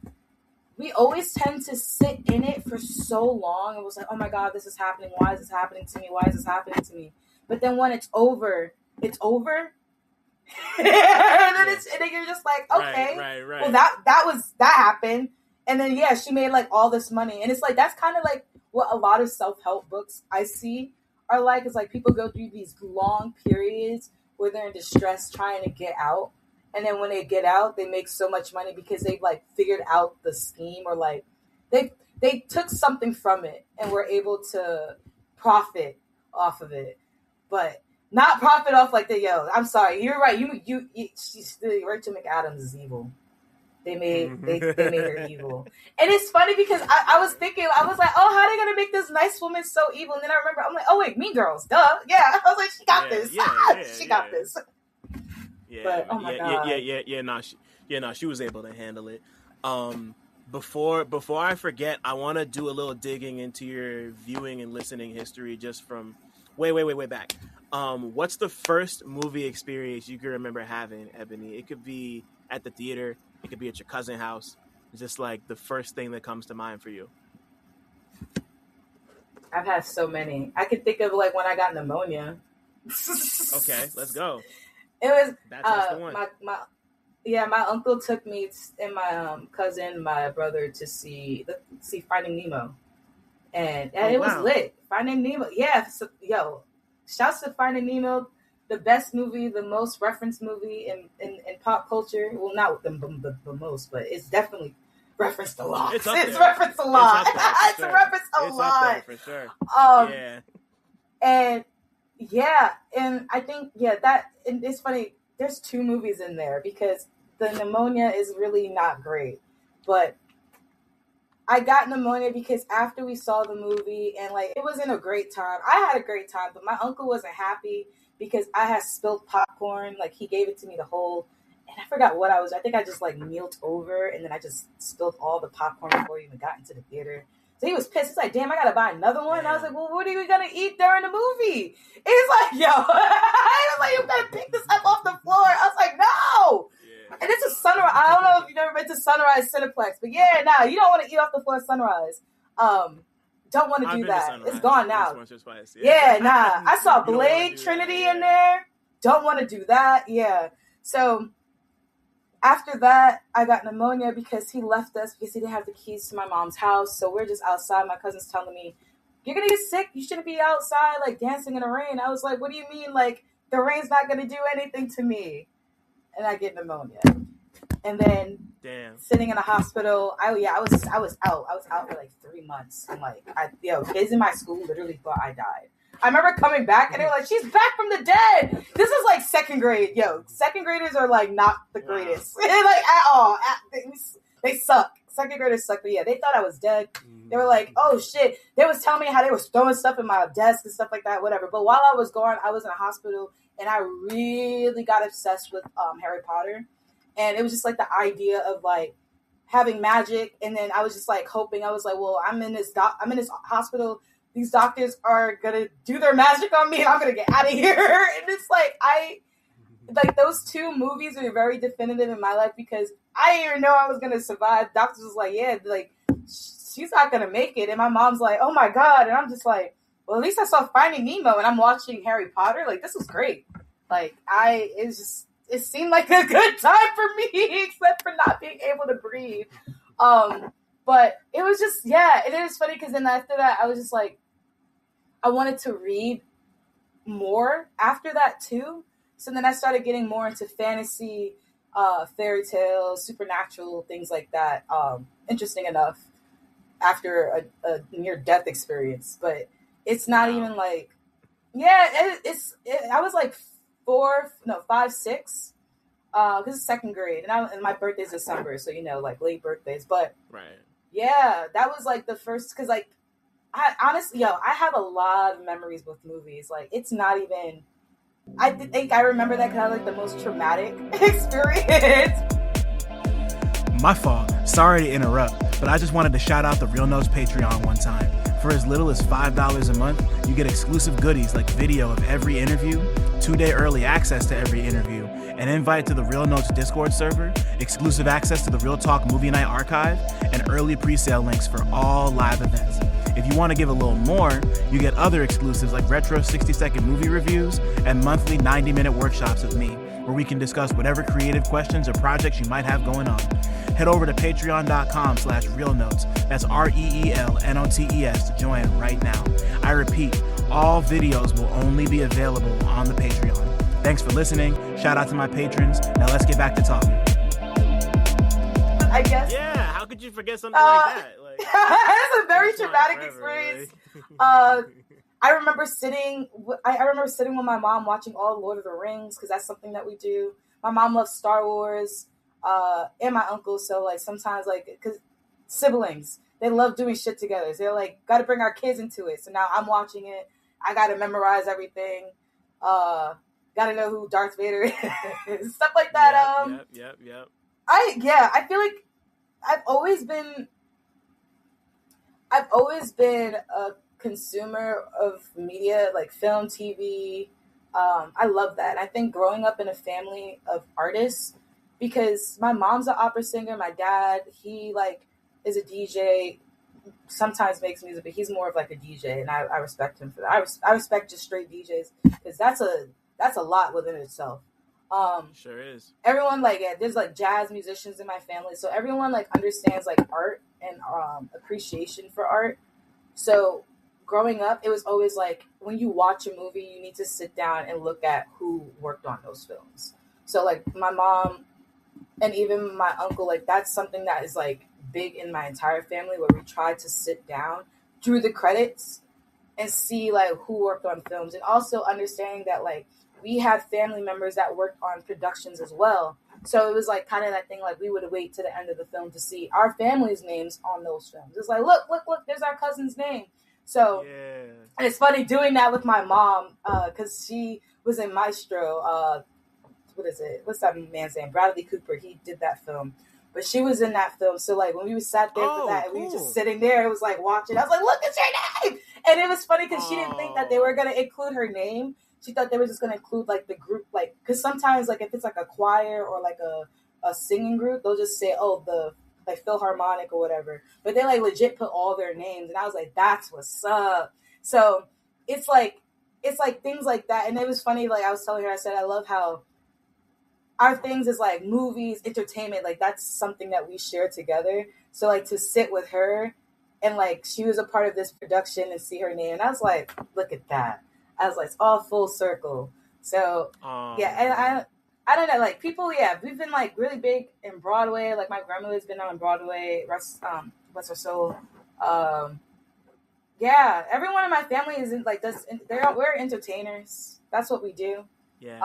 [SPEAKER 2] We always tend to sit in it for so long. It was like, oh my God, this is happening. Why is this happening to me? Why is this happening to me? But then when it's over. and then you're just like, okay,
[SPEAKER 1] right.
[SPEAKER 2] Well, that happened. And then, yeah, she made like all this money. And it's like, that's kind of like what a lot of self-help books I see are like. It's like people go through these long periods where they're in distress trying to get out. And then when they get out, they make so much money because they've like figured out the scheme or like they took something from it and were able to profit off of it, but not profit off like I'm sorry, you're right. Rachel McAdams is evil. They made her evil, and it's funny because I was thinking I was like, oh, how are they gonna make this nice woman so evil? And then I remember I'm like, oh wait, Mean Girls, duh, yeah. I was like, she got this. She got this.
[SPEAKER 1] Yeah,
[SPEAKER 2] but, oh my God.
[SPEAKER 1] She was able to handle it. Before I forget, I want to do a little digging into your viewing and listening history just from way back. What's the first movie experience you can remember having, Ebony? It could be at the theater. It could be at your cousin's house. It's just like the first thing that comes to mind for you.
[SPEAKER 2] I've had so many. I could think of like when I got pneumonia.
[SPEAKER 1] Okay, let's go.
[SPEAKER 2] It was
[SPEAKER 1] that's the one.
[SPEAKER 2] My uncle took me and my cousin, my brother to see Finding Nemo, and it was lit. Finding Nemo, yeah. So, shouts to Finding Nemo, the best movie, the most referenced movie in pop culture. Well, not the most, but it's definitely referenced a lot. It's referenced a lot. It's referenced a lot.
[SPEAKER 1] Up there for sure.
[SPEAKER 2] And I think and it's funny. There's two movies in there because the pneumonia is really not great, but I got pneumonia because after we saw the movie and like it wasn't a great time. I had a great time, but my uncle wasn't happy because I had spilled popcorn. Like he gave it to me to hold, and I forgot what I was. I think I just like kneeled over and then I just spilled all the popcorn before we even got into the theater. So he was pissed. He's like, damn, I gotta buy another one. And I was like, well, what are we gonna eat during the movie? And he's like, yo, I was like, you gotta pick this up off the floor. I was like, no. Yeah. And it's a Sunrise. I don't know if you've ever been to Sunrise Cineplex, but you don't want to eat off the floor at Sunrise. Don't want to do that. It's gone now. I saw Blade Trinity in there. Don't want to do that. Yeah. So after that, I got pneumonia because he left us because he didn't have the keys to my mom's house. So we're just outside. My cousin's telling me, you're going to get sick. You shouldn't be outside like dancing in the rain. I was like, what do you mean? Like the rain's not going to do anything to me. And I get pneumonia. And then sitting in a hospital, I was out. I was out for like 3 months. And like, kids in my school literally thought I died. I remember coming back and they were like, she's back from the dead. This is like second grade. Second graders are like not the greatest. Like at all. They suck. second graders suck, but yeah, they thought I was dead. They were like, oh shit. They was telling me how they was throwing stuff in my desk and stuff like that, whatever. But while I was gone, I was in a hospital, and I really got obsessed with Harry Potter. And it was just like the idea of like having magic. And then I was just like hoping, I was like, well, I'm in this hospital. These doctors are going to do their magic on me, and I'm going to get out of here. And it's like those two movies were very definitive in my life, because I didn't even know I was going to survive. Doctors was like, yeah, like, she's not going to make it. And my mom's like, oh my God. And I'm just like, well, at least I saw Finding Nemo, and I'm watching Harry Potter. Like, this was great. Like, it seemed like a good time for me, except for not being able to breathe. But it was just, yeah, it is funny, because then after that, I was just like, I wanted to read more after that too. So then I started getting more into fantasy, fairy tales, supernatural, things like that. Interesting enough, after a near-death experience. But it's not even like, yeah, I was like 5, 6, because it's second grade, and my birthday's December, so like late birthdays. But
[SPEAKER 1] right,
[SPEAKER 2] yeah, that was like the first, because like I honestly, I have a lot of memories with movies. Like, it's not even. I think I remember that kind of like the most traumatic experience.
[SPEAKER 1] My fault. Sorry to interrupt, but I just wanted to shout out the Real Notes Patreon one time. For as little as $5 a month, you get exclusive goodies like video of every interview, 2-day early access to every interview, an invite to the Real Notes Discord server, exclusive access to the Real Talk Movie Night archive, and early pre-sale links for all live events. If you want to give a little more, you get other exclusives like retro 60-second movie reviews and monthly 90-minute workshops with me, where we can discuss whatever creative questions or projects you might have going on. Head over to patreon.com/realnotes. That's REELNOTES to join right now. I repeat, all videos will only be available on the Patreon. Thanks for listening. Shout out to my patrons. Now let's get back to talking.
[SPEAKER 2] I guess.
[SPEAKER 1] Yeah, how could you forget something like that? Like,
[SPEAKER 2] it's a very traumatic experience. I remember sitting with my mom watching all Lord of the Rings, because that's something that we do. My mom loves Star Wars, and my uncle. So like sometimes, like, because siblings, they love doing shit together. So they're like, got to bring our kids into it. So now I'm watching it. I got to memorize everything. Got to know who Darth Vader is. Stuff like that.
[SPEAKER 1] Yep.
[SPEAKER 2] I feel like I've always been a consumer of media, like film, TV. I love that. And I think growing up in a family of artists, because my mom's an opera singer, my dad, he like is a DJ, sometimes makes music, but he's more of like a DJ, and I respect him for that. I respect just straight DJs, because that's a lot within itself.
[SPEAKER 1] Sure is.
[SPEAKER 2] Everyone, like, there's like jazz musicians in my family, so everyone like understands like art and appreciation for art. So growing up, it was always like, when you watch a movie, you need to sit down and look at who worked on those films. So like my mom and even my uncle, like, that's something that is like big in my entire family, where we try to sit down through the credits and see like who worked on films, and also understanding that like we had family members that worked on productions as well. So it was like kind of that thing, like we would wait to the end of the film to see our family's names on those films. It's like, look, there's our cousin's name. So and it's funny doing that with my mom, because she was in Maestro. What is it? What's that man's name? Bradley Cooper. He did that film. But she was in that film. So like when we sat there for that, and we were just sitting there, it was like watching. I was like, look, it's your name. And it was funny because she didn't think that they were going to include her name. She thought they were just going to include like the group, like, because sometimes like if it's like a choir or like a singing group, they'll just say, oh, the like Philharmonic or whatever. But they like legit put all their names. And I was like, that's what's up. So it's like things like that. And it was funny. Like I was telling her, I said, I love how our things is like movies, entertainment, like that's something that we share together. So like to sit with her and like she was a part of this production and see her name, and I was like, look at that. I was like, it's all full circle. So yeah, and I don't know, like people, we've been like really big in Broadway. Like my grandmother's been on Broadway, bless her soul. Yeah, everyone in my family is in, like we're entertainers. That's what we do.
[SPEAKER 1] Yeah.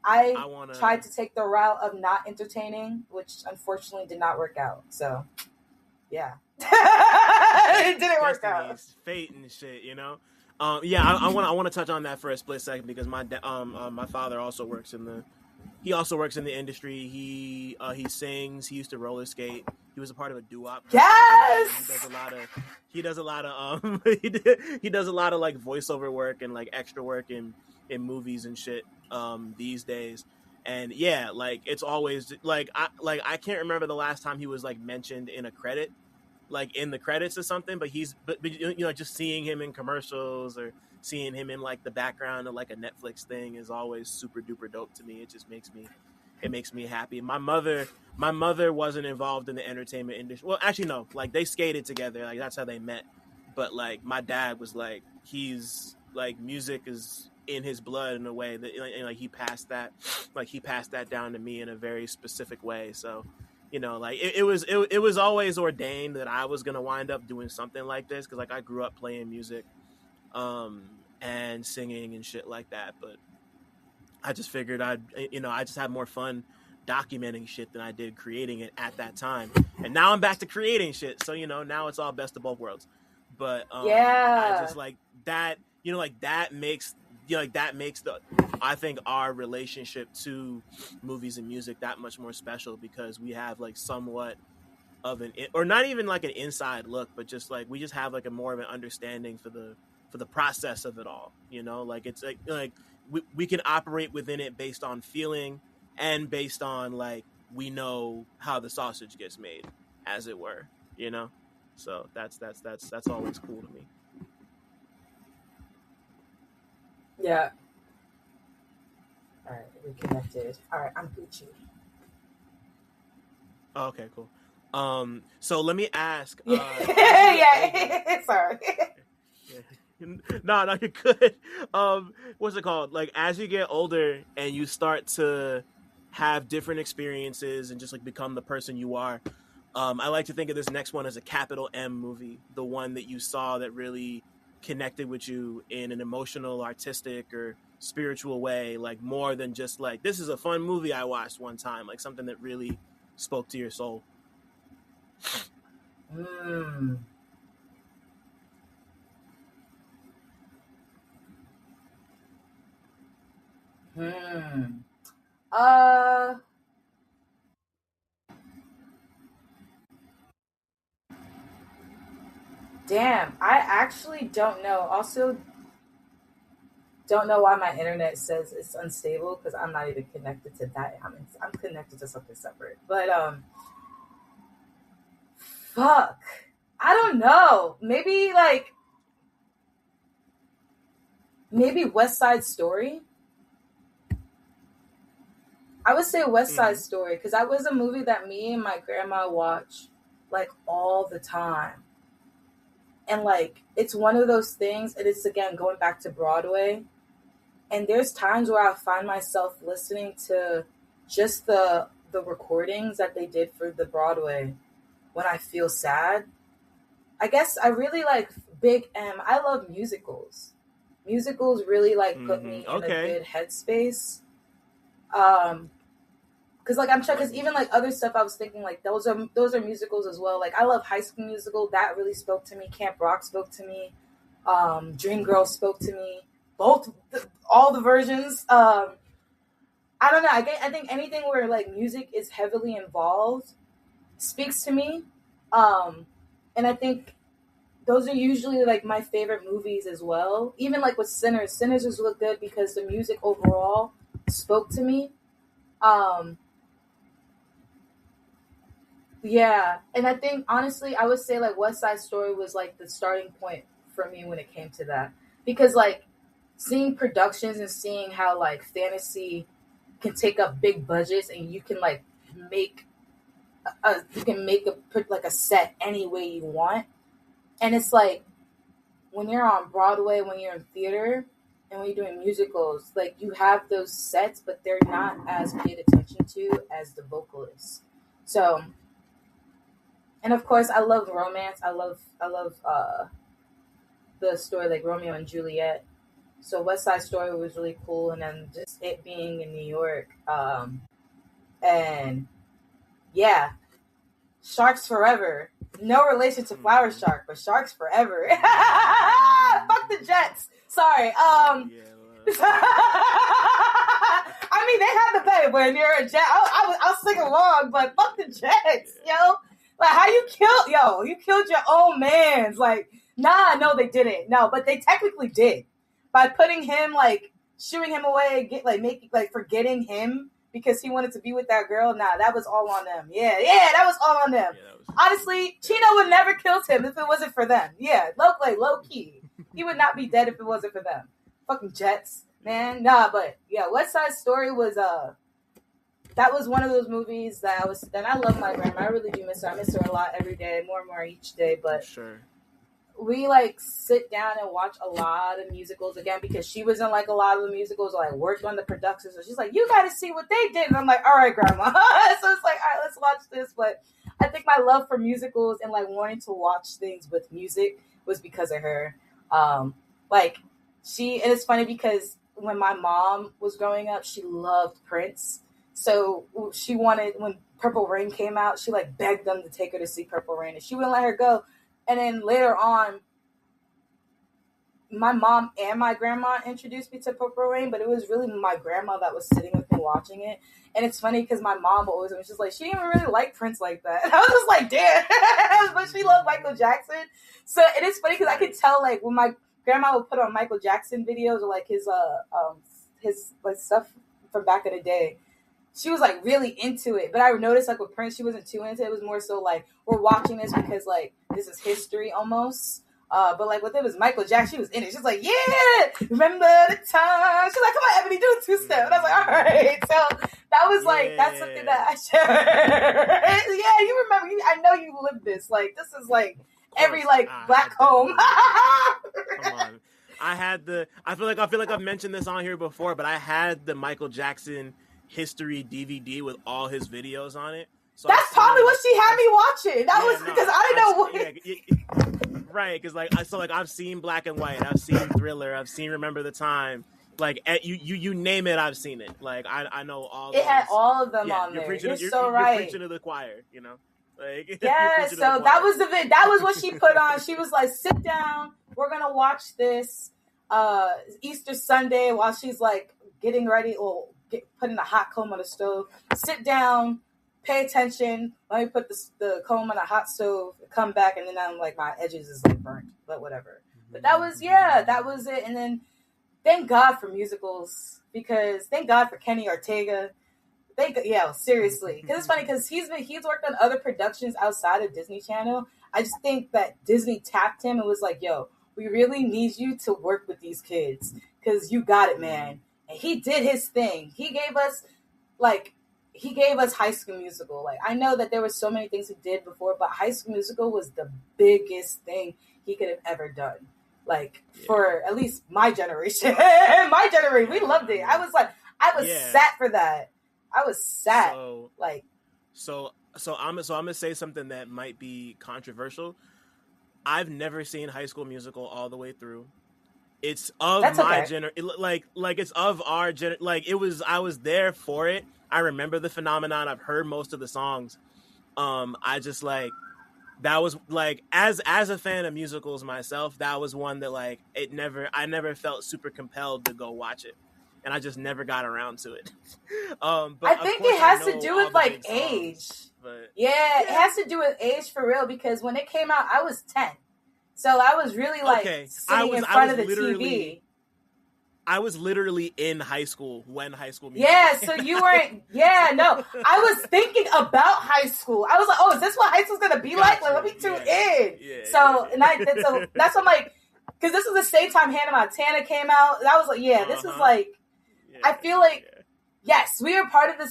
[SPEAKER 2] I tried to take the route of not entertaining, which unfortunately did not work out. So yeah. It didn't work out.
[SPEAKER 1] Fate and shit, you know. I want to touch on that for a split second because my father also works in the industry. He sings. He used to roller skate. He was a part of a doo-wop.
[SPEAKER 2] Yes.
[SPEAKER 1] He does a lot of he does a lot of like voiceover work and like extra work in movies and shit these days. And yeah, like it's always like I can't remember the last time he was like mentioned in a credit, like in the credits or something, but you know, just seeing him in commercials or seeing him in like the background of like a Netflix thing is always super duper dope to me. It just makes me happy. My mother wasn't involved in the entertainment industry. Well, actually no, like they skated together, like that's how they met. But like my dad was like, he's like, music is in his blood in a way that like he passed that down to me in a very specific way. So you know, like it was always ordained that I was gonna wind up doing something like this because like I grew up playing music, and singing and shit like that. But I just figured I just had more fun documenting shit than I did creating it at that time. And now I'm back to creating shit. So you know, now it's all best of both worlds. But I just like that. You know, like that makes I think our relationship to movies and music that much more special because we have like somewhat of or not even like an inside look, but just like we just have like a more of an understanding for the process of it all. You know, like it's like we can operate within it based on feeling and based on like we know how the sausage gets made, as it were. You know, so that's always cool to me.
[SPEAKER 2] Yeah. All right, we connected. All right, I'm Gucci.
[SPEAKER 1] Oh, okay, cool. So let me ask.
[SPEAKER 2] Yeah, sorry.
[SPEAKER 1] No, you're good. What's it called? Like as you get older and you start to have different experiences and just like become the person you are. I like to think of this next one as a capital M movie, the one that you saw that really connected with you in an emotional, artistic, or spiritual way, like more than just like, this is a fun movie I watched one time, like something that really spoke to your soul.
[SPEAKER 2] Damn, I actually don't know. Also, don't know why my internet says it's unstable because I'm not even connected to that. I'm connected to something separate. But fuck, I don't know. Maybe West Side Story. I would say West Side Story because that was a movie that me and my grandma watched like all the time. And like it's one of those things, and it's again going back to Broadway. And there's times where I find myself listening to just the recordings that they did for the Broadway when I feel sad. I guess I really like Big M. I love musicals. Musicals really like put me in a good headspace. Because like I'm sure, because even like other stuff I was thinking like those are musicals as well. Like I love High School Musical, that really spoke to me. Camp Rock spoke to me. Dreamgirls spoke to me. All the versions. I don't know. I think anything where like music is heavily involved speaks to me. And I think those are usually like my favorite movies as well. Even like with Sinners. Sinners was really good because the music overall spoke to me. Yeah, and I think honestly, I would say like West Side Story was like the starting point for me when it came to that, because like seeing productions and seeing how like fantasy can take up big budgets and you can like make put like a set any way you want, and it's like when you're on Broadway, when you're in theater, and when you're doing musicals, like you have those sets, but they're not as paid attention to as the vocalists. So. And of course, I love romance. I love the story like Romeo and Juliet. So West Side Story was really cool, and then just it being in New York, and yeah, Sharks Forever. no relation to Flwrshrk, but sharks forever. Fuck the Jets. Sorry. I mean, they had the pay, but you're a Jet. I'll sing along, but fuck the Jets, yo. Like, how you killed your own mans. Like, nah, no, they didn't. No, but they technically did. By putting him, like, shooing him away, forgetting him because he wanted to be with that girl. Nah, that was all on them. Yeah, that was all on them. Yeah, honestly, Chino would never killed him if it wasn't for them. Yeah, low key. He would not be dead if it wasn't for them. Fucking Jets, man. Nah, but yeah, West Side Story was that was one of those movies that I love my grandma. I really do miss her. I miss her a lot every day, more and more each day. But
[SPEAKER 1] sure.
[SPEAKER 2] We like sit down and watch a lot of musicals again because she was in like a lot of the musicals, like worked on the production. So she's like, you got to see what they did. And I'm like, all right, grandma. So it's like, all right, let's watch this. But I think my love for musicals and like wanting to watch things with music was because of her. And it's funny because when my mom was growing up, she loved Prince. So she wanted, when Purple Rain came out, she like begged them to take her to see Purple Rain and she wouldn't let her go. And then later on, my mom and my grandma introduced me to Purple Rain, but it was really my grandma that was sitting with me watching it. And it's funny because my mom always was just like, she didn't even really like Prince like that. And I was just like, damn. But she loved Michael Jackson. So it is funny because I could tell, like, when my grandma would put on Michael Jackson videos or like his like stuff from back in the day, she was like really into it. But I noticed like with Prince, she wasn't too into it. It was more so like, we're watching this because like this is history almost. But like with it was Michael Jackson, she was in it. She's like, yeah, remember the time. She's like, come on, Ebony, do a two-step. And I was like, all right. So that was like, that's something that I share. Yeah, you remember, I know you lived this. Like, this is like every like black home.
[SPEAKER 1] Come on. I feel like I've mentioned this on here before, but I had the Michael Jackson history DVD with all his videos on it. So
[SPEAKER 2] that's probably what she had me watching. That was because I didn't know what.
[SPEAKER 1] Right, because I've seen Black and White, I've seen Thriller, I've seen Remember the Time. Like you name it, I've seen it. Like I know all.
[SPEAKER 2] It had all of them on there. You're so right.
[SPEAKER 1] You're preaching to the choir, you know. Like,
[SPEAKER 2] yeah. So that was that was what she put on. She was like, "Sit down. We're gonna watch this Easter Sunday while she's like getting ready or putting a hot comb on the stove. Sit down." Pay attention. Let me put the comb on a hot stove. Come back, and then I'm like, my edges is like burnt, but whatever. But that was it. And then thank God for musicals because thank God for Kenny Ortega. Seriously, because it's funny because he's worked on other productions outside of Disney Channel. I just think that Disney tapped him and was like, yo, we really need you to work with these kids because you got it, man. And he did his thing. He gave us High School Musical. Like, I know that there were so many things he did before, but High School Musical was the biggest thing he could have ever done. Like, for at least my generation. We loved it. I was sat for that. I was sat.
[SPEAKER 1] So I'm gonna say something that might be controversial. I've never seen High School Musical all the way through. It's of my generation. Like it's of our gen. Like it was. I was there for it. I remember the phenomenon. I've heard most of the songs. I just like that was like as a fan of musicals myself, that was one that like I never felt super compelled to go watch it, and I just never got around to it. But
[SPEAKER 2] I think it has to do with like age. It has to do with age for real because when it came out, I was 10, so I was really like sitting in front of the TV.
[SPEAKER 1] I was literally in high school when High School Musical.
[SPEAKER 2] Yeah, so you weren't. Yeah, no. I was thinking about high school. I was like, oh, is this what high school's gonna be like? Like, let me tune in. So that's what I'm like, because this is the same time Hannah Montana came out. And I was like, this is like, I feel like, yes, we are part of the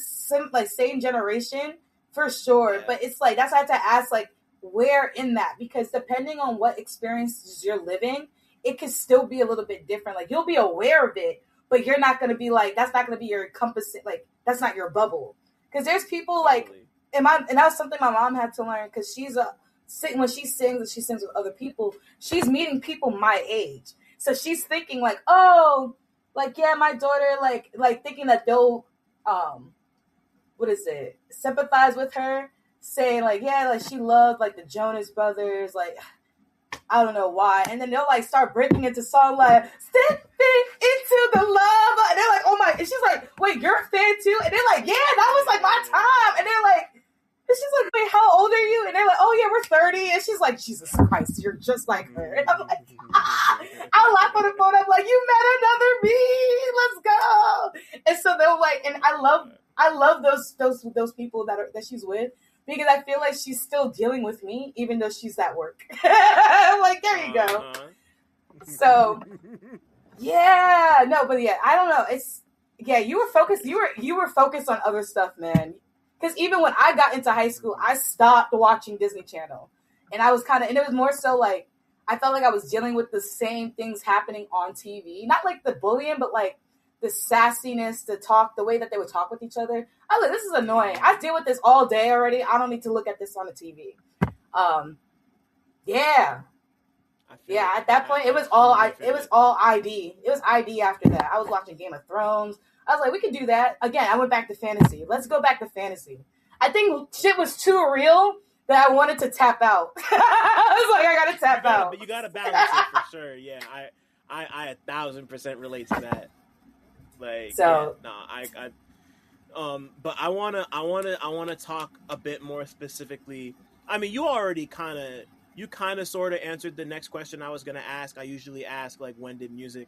[SPEAKER 2] same generation for sure. Yeah. But it's like that's why I have to ask, like, where in that? Because depending on what experiences you're living, it could still be a little bit different. Like, you'll be aware of it, but you're not going to be like, that's not going to be your encompassing, like, that's not your bubble. Because there's people like, and that was something my mom had to learn because when she sings with other people, she's meeting people my age. So she's thinking like, oh, like, yeah, my daughter, like thinking that they'll, sympathize with her. saying like, yeah, like she loved like the Jonas Brothers, like I don't know why. And then they'll like start breaking into song like "Stepping into the Love," and they're like, oh my, and she's like, wait, you're a fan too? And they're like, yeah, that was like my time. And they're like, and she's like, wait, how old are you? And they're like, oh yeah, we're 30. And she's like, Jesus Christ, you're just like her. And I'm like, I laugh on the phone. I'm like, you met another me. Let's go. And so they're like, and I love those people that she's with, because I feel like she's still dealing with me, even though she's at work. I'm like, there you go. So, yeah, no, but yeah, I don't know. It's you were focused. You were focused on other stuff, man. Because even when I got into high school, I stopped watching Disney Channel, and I was and it was more so like I felt like I was dealing with the same things happening on TV, not like the bullying, but like the sassiness, the way that they would talk with each other. I was like, this is annoying. I deal with this all day already. I don't need to look at this on the TV. Yeah. At that point, it was all ID. It was ID after that. I was watching Game of Thrones. I was like, we could do that. Again, I went back to fantasy. Let's go back to fantasy. I think shit was too real that I wanted to tap out. I was like, I gotta tap out.
[SPEAKER 1] But you gotta balance it for sure. Yeah, I 1,000% relate to that. Like, so yeah, no, but I wanna talk a bit more specifically. I mean, you already kind of sort of answered the next question I was gonna ask. I usually ask like, when did music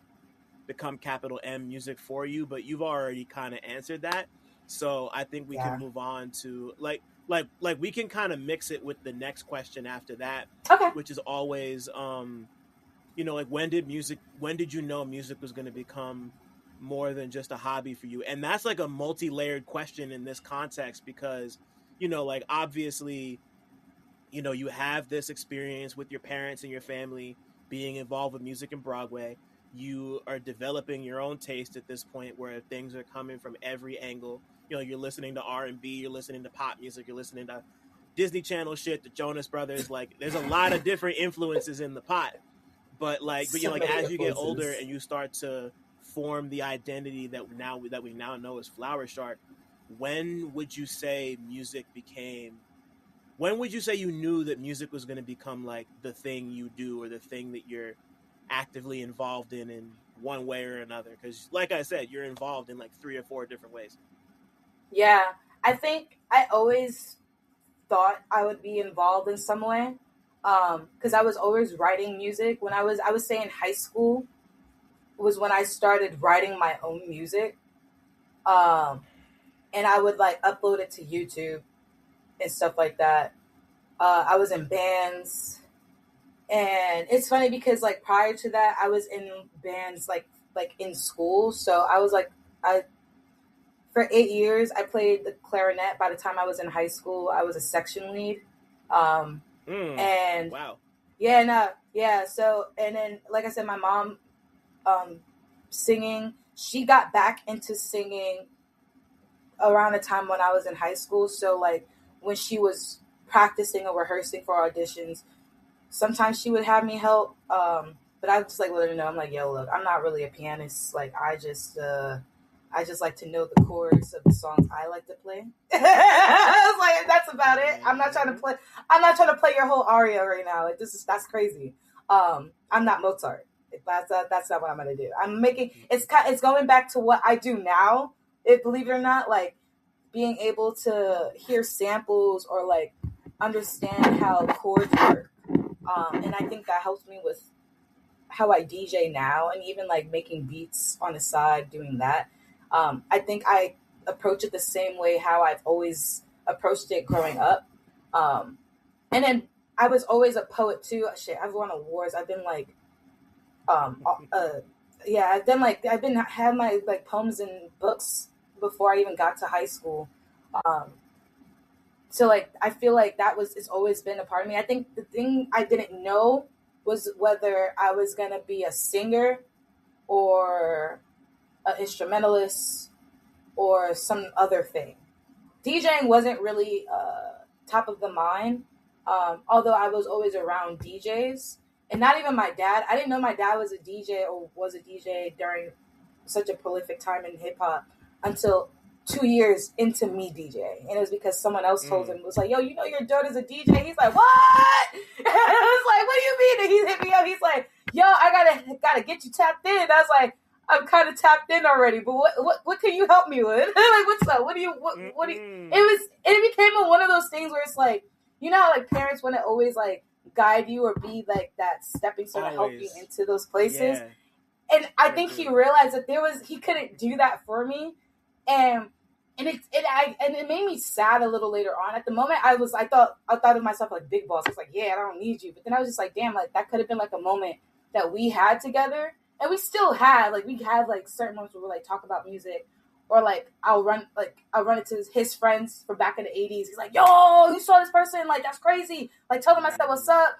[SPEAKER 1] become capital M music for you? But you've already kind of answered that. So I think we can move on to like we can kind of mix it with the next question after that, which is always like, when did you know music was going to become more than just a hobby for you? And that's like a multi-layered question in this context, because like, obviously, you have this experience with your parents and your family being involved with music and Broadway. You are developing your own taste at this point, where things are coming from every angle. You're listening to R&B, you're listening to pop music, you're listening to Disney Channel shit, the Jonas Brothers. Like, there's a lot of different influences in the pot. But as you get older and you start to form the identity that we now know as Flwrshrk, when would you say you knew that music was going to become like the thing you do, or the thing that you're actively involved in one way or another? Because like I said, you're involved in like 3 or 4 different ways.
[SPEAKER 2] Yeah, I think I always thought I would be involved in some way, because I was always writing music. When I would say in high school was when I started writing my own music, and I would like upload it to YouTube and stuff like that. I was in bands. And it's funny because like prior to that, I was in bands like in school. So I was for 8 years, I played the clarinet. By the time I was in high school, I was a section lead. And
[SPEAKER 1] wow.
[SPEAKER 2] Yeah. So, and then, like I said, my mom, singing, she got back into singing around the time when I was in high school. So like when she was practicing or rehearsing for auditions, sometimes she would have me help, but I just like let her know. I'm like, yo, look, I'm not really a pianist. Like, I just like to know the chords of the songs I like to play. I was like, that's about it. I'm not trying to play your whole aria right now. Like, that's crazy. I'm not Mozart. That's not what I'm gonna do. It's going back to what I do now. Believe it or not, like being able to hear samples or like understand how chords work. And I think that helps me with how I DJ now, and even like making beats on the side, doing that. I think I approach it the same way how I've always approached it growing up. And then I was always a poet too. Shit, I've won awards. I've been like, had my like poems in books before I even got to high school. So like, I feel like it's always been a part of me. I think the thing I didn't know was whether I was going to be a singer or an instrumentalist or some other thing. DJing wasn't really top of the mind, although I was always around DJs. And not even my dad. I didn't know my dad was a DJ or was a DJ during such a prolific time in hip-hop until 2 years into me DJing, and it was because someone else told him, was like, yo, you know your daughter's a DJ? He's like, what? And I was like, what do you mean? And he hit me up. He's like, yo, I gotta get you tapped in. And I was like, I'm kind of tapped in already, but what can you help me with? Like, what's up? What do you? It became one of those things where it's like, you know, how, like parents want to always like guide you or be like that stepping stone to help you into those places. Yeah. And I think he realized that he couldn't do that for me, and it made me sad a little later on. At the moment, I thought of myself like big boss. I was like, yeah, I don't need you. But then I was just like, damn, like that could have been like a moment that we had together, and we still had like certain moments where we like talk about music, or like I'll run into his friends from back in the 80s. He's like, yo, you saw this person? Like that's crazy. Like tell them I said what's up.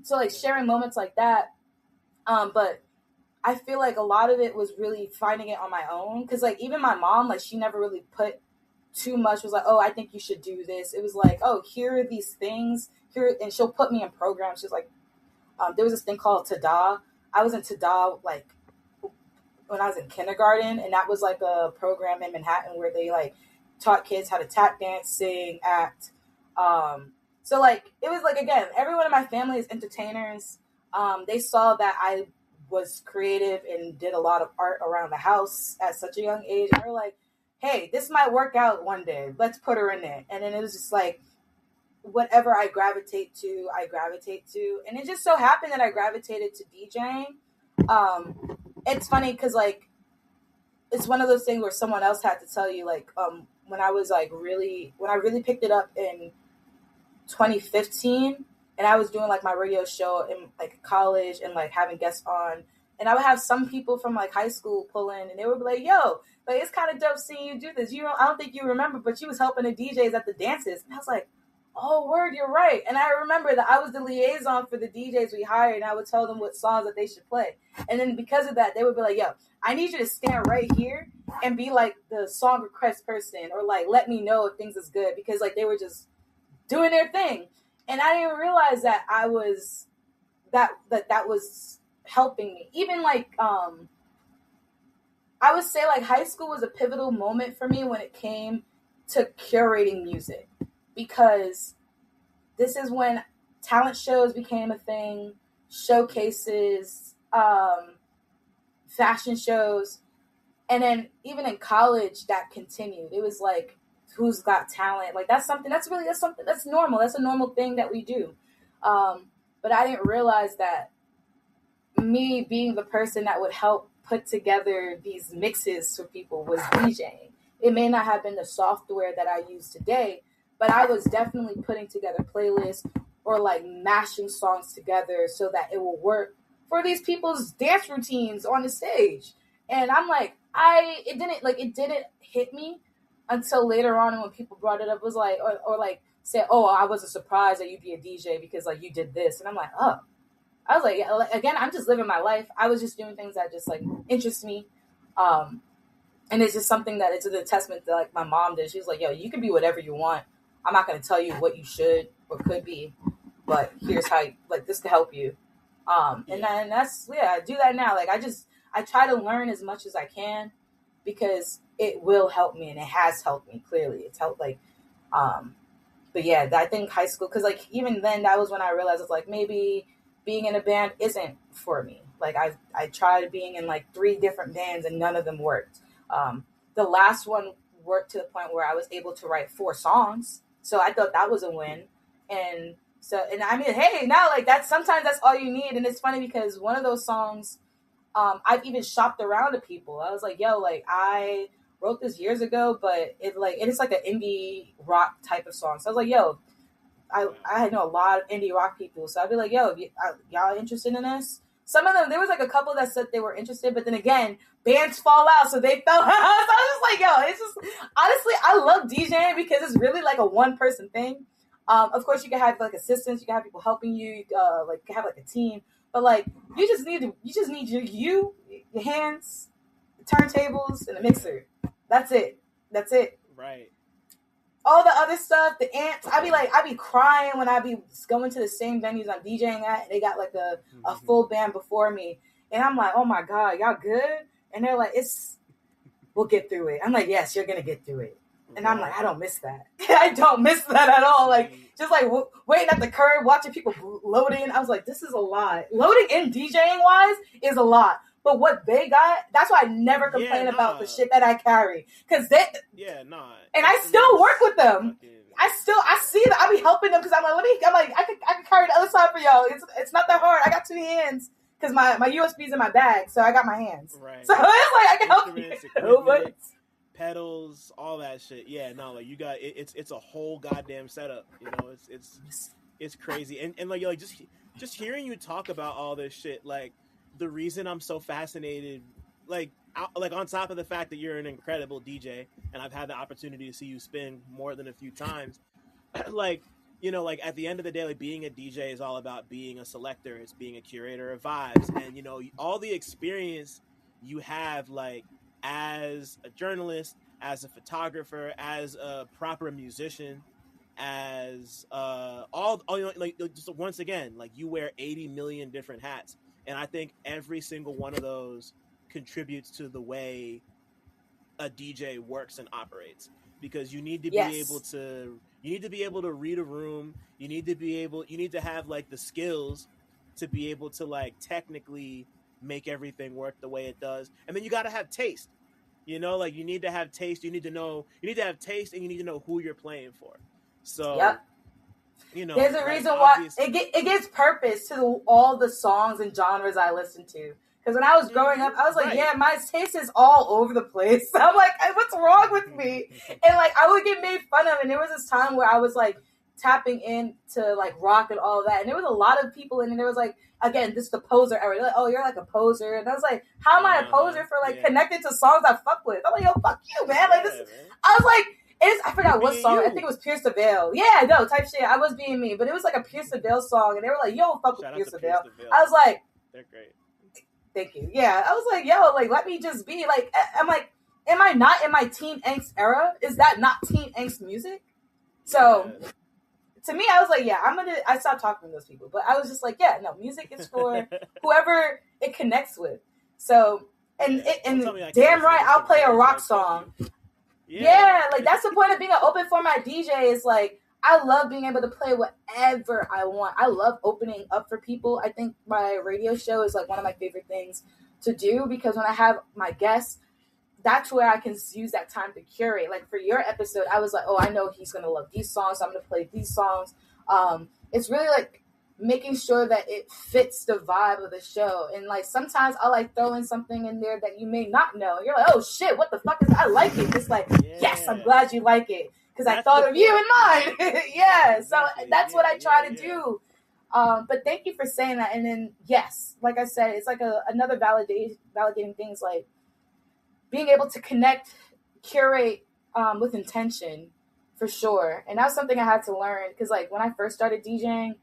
[SPEAKER 2] So like sharing moments like that. But I feel like a lot of it was really finding it on my own. Because, like, even my mom, like, she never really put too much. Was like, oh, I think you should do this. It was like, oh, here are these things. And she'll put me in programs. She's like, there was this thing called Tada. I was in Tada, like, when I was in kindergarten. And that was, like, a program in Manhattan where they, like, taught kids how to tap dance, sing, act. So, like, it was, like, again, everyone in my family is entertainers. They saw that I was creative and did a lot of art around the house at such a young age. And they were like, hey, this might work out one day. Let's put her in there. And then it was just like, whatever I gravitate to. And it just so happened that I gravitated to DJing. It's funny because, like, it's one of those things where someone else had to tell you, like, when I really picked it up in 2015, and I was doing like my radio show in like college and like having guests on, and I would have some people from like high school pull in, and they would be like, yo, like it's kind of dope seeing you do this. I don't think you remember, but you was helping the DJs at the dances. And I was like, oh, word, you're right. And I remember that I was the liaison for the DJs we hired, and I would tell them what songs that they should play. And then because of that, they would be like, yo, I need you to stand right here and be like the song request person, or like let me know if things is good, because like they were just doing their thing. And I didn't realize that I was that was helping me. Even like I would say like high school was a pivotal moment for me when it came to curating music, because this is when talent shows became a thing, showcases, fashion shows, and then even in college that continued. It was like, who's got talent? Like that's something that's normal. That's a normal thing that we do. But I didn't realize that me being the person that would help put together these mixes for people was DJing. It may not have been the software that I use today, but I was definitely putting together playlists or like mashing songs together so that it will work for these people's dance routines on the stage. And I'm like, it didn't hit me until later on, and when people brought it up, was like, or like said, oh, I wasn't surprised that you'd be a DJ because like you did this. And I'm like, oh. I was like, yeah, like, again, I'm just living my life. I was just doing things that just like interest me. And it's just something that it's a testament that like my mom did. She was like, yo, you can be whatever you want. I'm not going to tell you what you should or could be, but here's how, like, this to help you. And that's, I do that now. Like, I try to learn as much as I can, because it will help me, and it has helped me. Clearly it's helped, like, but yeah, I think high school, because like even then, that was when I realized it's like maybe being in a band isn't for me. Like I tried being in like 3 different bands and none of them worked. The last one worked to the point where I was able to write 4 songs, so I thought that was a win. And I mean, hey, now like sometimes that's all you need. And it's funny because one of those songs, I've even shopped around to people. I was like, yo, like I wrote this years ago, but it is like an indie rock type of song. So I was like, yo, I know a lot of indie rock people. So I'd be like, yo, y'all interested in this? Some of them, there was like a couple that said they were interested, but then again, bands fall out, so they fell out. So I was just like, yo, it's just, honestly, I love DJing because it's really like a one-person thing. Of course, you can have like assistants, you can have people helping you, like you can have like a team, but like you just need your hands, the turntables, and the mixer. That's it.
[SPEAKER 1] Right.
[SPEAKER 2] All the other stuff, the amps, I be crying when I be going to the same venues I'm DJing at, and they got like a full band before me, and I'm like, oh my god, y'all good? And they're like, we'll get through it. I'm like, yes, you're gonna get through it. And I'm like, I don't miss that. I don't miss that at all. Like, just like waiting at the curb, watching people loading. I was like, this is a lot. Loading in DJing wise is a lot. But what they got, that's why I never complain about the shit that I carry. Cause they, and I still work with them. I see that I be helping them because I'm like, I can carry the other side for y'all. It's not that hard. I got 2 hands because my USB's in my bag, so I got my hands. Right. So it's like I can help you.
[SPEAKER 1] Pedals, all that shit. Yeah, no, like you got it's a whole goddamn setup. You know, it's crazy. And like just hearing you talk about all this shit, like the reason I'm so fascinated, like on top of the fact that you're an incredible DJ and I've had the opportunity to see you spin more than a few times, like, you know, like at the end of the day, like being a DJ is all about being a selector. It's being a curator of vibes. And, you know, all the experience you have, like, as a journalist, as a photographer, as a proper musician, as all you know, like just once again, like you wear 80 million different hats. And I think every single one of those contributes to the way a DJ works and operates, because you need to be able to read a room. You need to have like the skills to be able to like technically make everything work the way it does. And then you got to have taste, you know, like you need to have taste. You need to have taste, and you need to know who you're playing for. So, you know,
[SPEAKER 2] there's a reason why it gives purpose to all the songs and genres I listen to. Because when I was growing up, I was like, my taste is all over the place. I'm like, what's wrong with me? And like, I would get made fun of. And there was this time where I was like tapping into like rock and all of that. And there was a lot of people in, and there was like, again, this is the poser era. Like, oh, you're like a poser. And I was like, how am I a poser for like connected to songs I fuck with? I'm like, yo, fuck you, man. Like this. I was like, I forgot what song. I think it was Pierce the Veil. Yeah, no, type shit. I was being me, but it was like a Pierce the Veil song, and they were like, yo, fuck with Pierce the Veil. I was like,
[SPEAKER 1] they're great.
[SPEAKER 2] Thank you. Yeah, I was like, yo, like, let me just be. Like, I'm like, am I not in my teen angst era? Is that not teen angst music? So, to me, I was like, I stopped talking to those people. But I was just like, yeah, no, music is for whoever it connects with. So, and damn right, I'll play a rock song. Yeah, like, that's the point of being an open format DJ is, like, I love being able to play whatever I want. I love opening up for people. I think my radio show is, like, one of my favorite things to do, because when I have my guests, that's where I can use that time to curate. Like, for your episode, I was like, oh, I know he's going to love these songs, so I'm going to play these songs. It's really, like, making sure that it fits the vibe of the show. And like sometimes I'll like throw in something in there that you may not know. You're like, oh shit, what the fuck is I like it. It's like, yes, I'm glad you like it, because I thought of you in mind. So that's what I try to do. But thank you for saying that. And then yes, like I said, it's like another validating things, like being able to connect, curate with intention, for sure. And that was something I had to learn, because like when I first started DJing,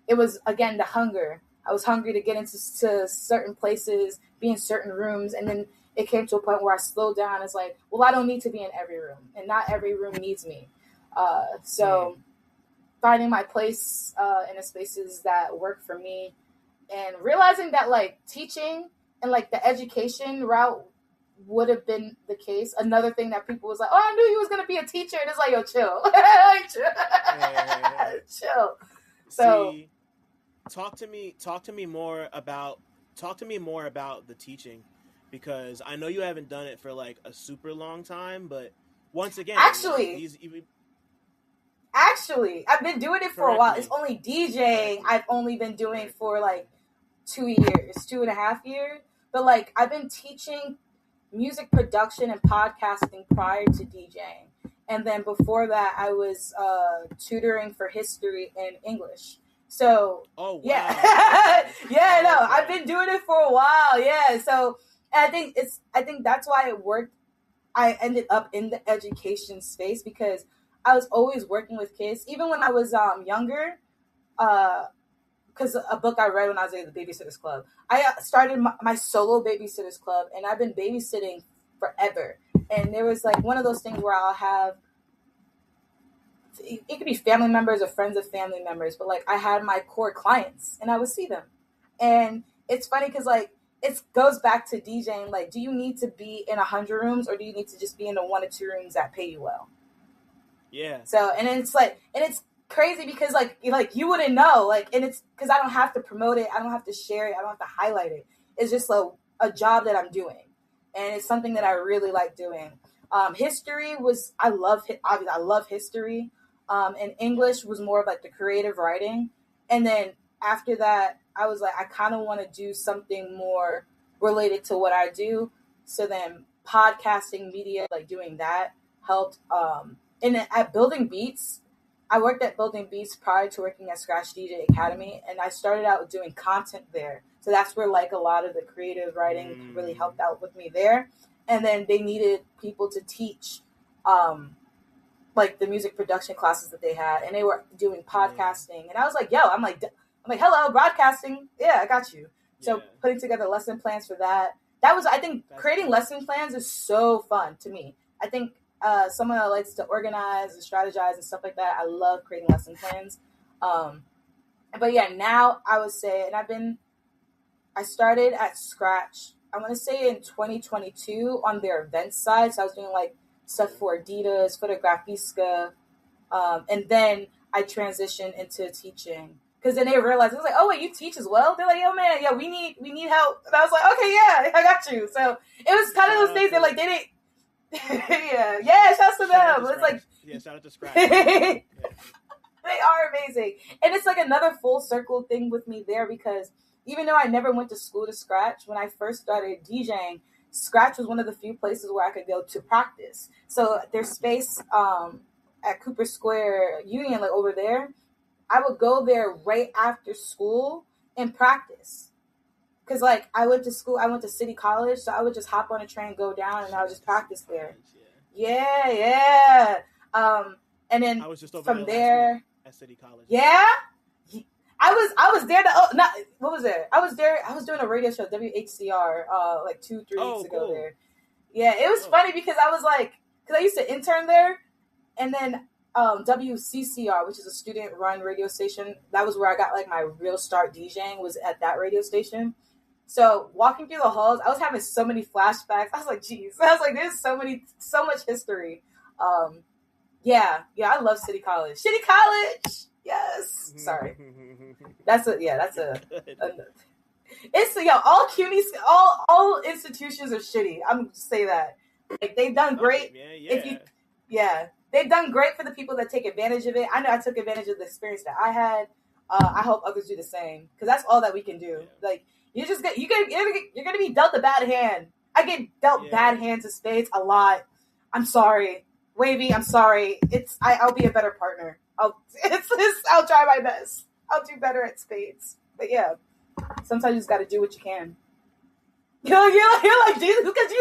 [SPEAKER 2] it was, again, the hunger. I was hungry to get into certain places, be in certain rooms, and then it came to a point where I slowed down. It's like, well, I don't need to be in every room, and not every room needs me. So finding my place in the spaces that work for me, and realizing that, like, teaching and, like, the education route would have been the case. Another thing that people was like, oh, I knew you was going to be a teacher. And it's like, yo, chill. Like, chill. So,
[SPEAKER 1] see, talk to me more about the teaching, because I know you haven't done it for like a super long time, but once again,
[SPEAKER 2] actually, I've been doing it for a while. It's only DJing I've only been doing for like 2.5 years. But like, I've been teaching music production and podcasting prior to DJing. And then before that, I was tutoring for history and English. So,
[SPEAKER 1] oh, wow.
[SPEAKER 2] I've been doing it for a while. Yeah. So I think that's why it worked. I ended up in the education space, because I was always working with kids, even when I was younger. Because a book I read when I was at the Babysitters Club. I started my solo Babysitters Club, and I've been babysitting forever. And there was like one of those things where I'll have, it could be family members or friends of family members, but like I had my core clients and I would see them. And it's funny because like it goes back to DJing. Like, do you need to be in 100 rooms, or do you need to just be in the 1 or 2 rooms that pay you well?
[SPEAKER 1] Yeah.
[SPEAKER 2] So, and it's like, and it's crazy because like you wouldn't know, like, and it's because I don't have to promote it, I don't have to share it, I don't have to highlight it. It's just like a job that I'm doing, and it's something that I really like doing. History was, I love history. And English was more of like the creative writing. And then after that, I was like, I kind of want to do something more related to what I do. So then podcasting, media, like doing that helped. And at Building Beats, I worked at Building Beats prior to working at Scratch DJ Academy, and I started out doing content there. So that's where like a lot of the creative writing really helped out with me there. And then they needed people to teach like the music production classes that they had, and they were doing podcasting. And I was like, yo, I'm like, hello, broadcasting. Yeah, I got you. So putting together lesson plans for that. That was, I think, creating lesson plans is so fun to me. I think someone that likes to organize and strategize and stuff like that, I love creating lesson plans. But yeah, now I would say, and I started at Scratch, I want to say in 2022 on their events side. So I was doing like stuff for Adidas, Photographiska, and then I transitioned into teaching. Because then they realized, I was like, oh, wait, you teach as well? They're like, yo, man, yeah, we need help. And I was like, okay, yeah, I got you. So it was kind of those things that, like, they didn't, yeah, shouts to them. It's like,
[SPEAKER 1] yeah, shout out to Scratch.
[SPEAKER 2] They are amazing. And it's like another full circle thing with me there, because even though I never went to school to Scratch, when I first started DJing, Scratch was one of the few places where I could go to practice. So there's space at Cooper Square Union, like over there. I would go there right after school and practice. Because, like, I went to City College, so I would just hop on a train, go down, and I would just practice there. Yeah. And then
[SPEAKER 1] I was just over
[SPEAKER 2] from there
[SPEAKER 1] at City College.
[SPEAKER 2] Yeah? I was there what was it? I was doing a radio show, WHCR, like 2-3 weeks ago there. Yeah, it was funny because I was like, because I used to intern there, and then WCCR, which is a student-run radio station, that was where I got like my real start DJing, was at that radio station. So walking through the halls, I was having so many flashbacks. I was like, geez. I was like, there's so much history. Yeah, I love City College. City College! Yes. Sorry. All CUNY, all institutions are shitty. I'm going to say that. Like, they've done great. They've done great for the people that take advantage of it. I know I took advantage of the experience that I had. I hope others do the same, because that's all that we can do. Like, you're going to be dealt a bad hand. I get dealt bad hands of spades a lot. I'm sorry. Wavy, I'm sorry. I'll be a better partner. I'll try my best. I'll do better at spades. But yeah, sometimes you just got to do what you can. You're like, Jesus, because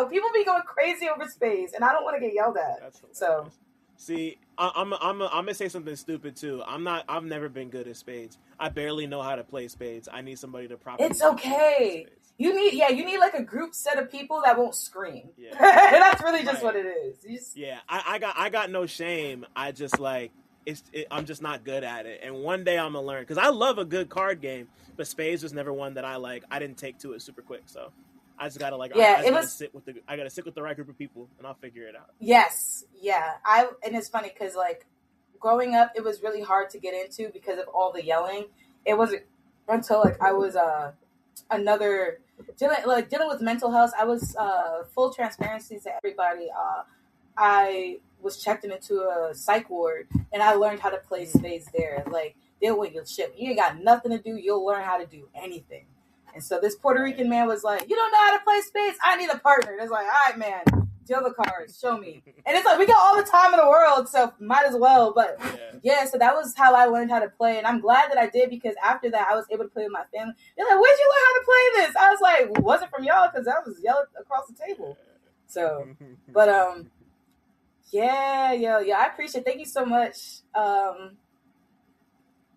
[SPEAKER 2] people be going crazy over spades, and I don't want to get yelled at. So,
[SPEAKER 1] see, I'm gonna say something stupid too. I've never been good at spades. I barely know how to play spades. I need somebody to properly.
[SPEAKER 2] It's okay. You need like a group set of people that won't scream. Yeah. That's really just what it is.
[SPEAKER 1] I got no shame. I just like I'm just not good at it. And one day I'm gonna learn, because I love a good card game, but spades was never one that I didn't take to it super quick. So I just gotta sit with the right group of people, and I'll figure it out.
[SPEAKER 2] Yes, yeah. And it's funny because like growing up, it was really hard to get into because of all the yelling. It wasn't until like I was dealing with mental health. I was full transparency to everybody. I was checked into a psych ward, and I learned how to play spades there. Like, they'll win your ship. You ain't got nothing to do. You'll learn how to do anything. And so this Puerto Rican man was like, you don't know how to play spades? I need a partner. And it's like, all right, man, deal the cards. Show me. And it's like, we got all the time in the world, so might as well. But yeah, so that was how I learned how to play. And I'm glad that I did, because after that, I was able to play with my family. They're like, where'd you learn how to play this? I was like, well, it wasn't from y'all, because I was yelling across the table. So, but yeah, I appreciate it. Thank you so much.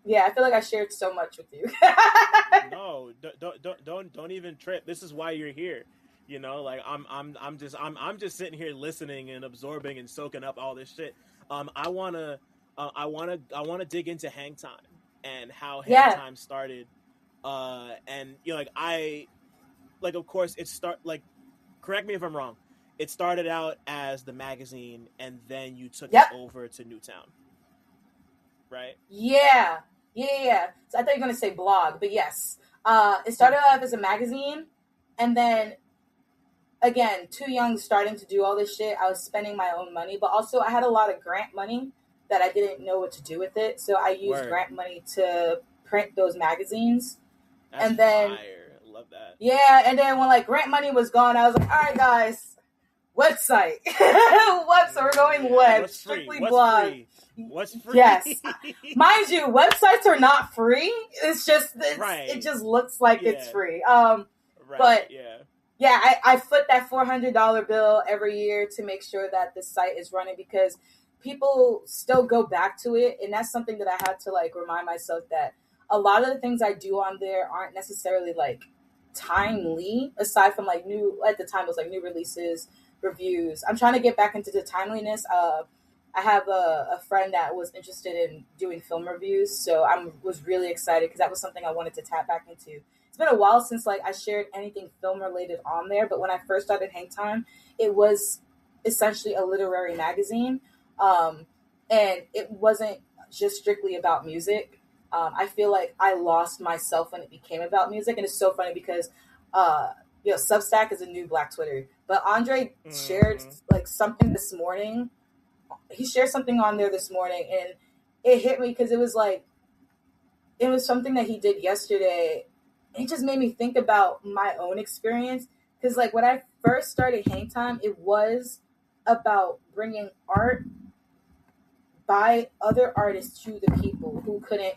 [SPEAKER 2] Yeah, I feel like I shared so much with you.
[SPEAKER 1] No, don't even trip. This is why you're here. You know, like I'm just sitting here listening and absorbing and soaking up all this shit. I wanna dig into HangTime and how HangTime started. And like like of course correct me if I'm wrong. It started out as the magazine, and then you took it over to Newtown, right?
[SPEAKER 2] Yeah. So I thought you were gonna say blog, but yes, it started off as a magazine, and then again, too young starting to do all this shit. I was spending my own money, but also I had a lot of grant money that I didn't know what to do with it, so I used grant money to print those magazines.
[SPEAKER 1] That's
[SPEAKER 2] and then
[SPEAKER 1] fire. I love that.
[SPEAKER 2] Yeah, and then when like grant money was gone, I was like, all right, guys, website. So we're going web, strictly blog.
[SPEAKER 1] What's free?
[SPEAKER 2] Yes. Mind you, websites are not free. It's just it just looks like it's free. But I foot that $400 bill every year to make sure that the site is running, because people still go back to it, and that's something that I had to like remind myself that a lot of the things I do on there aren't necessarily like timely, aside from like at the time it was like new releases, reviews. I'm trying to get back into the timeliness. I have a friend that was interested in doing film reviews, so I was really excited because that was something I wanted to tap back into. It's been a while since like I shared anything film related on there, but when I first started HangTime, it was essentially a literary magazine, and it wasn't just strictly about music. I feel like I lost myself when it became about music, and it's so funny because Substack is a new Black Twitter, but Andre shared like something this morning. He shared something on there this morning, and it hit me because it was something that he did yesterday. It just made me think about my own experience, because like when I first started HangTime, it was about bringing art by other artists to the people who couldn't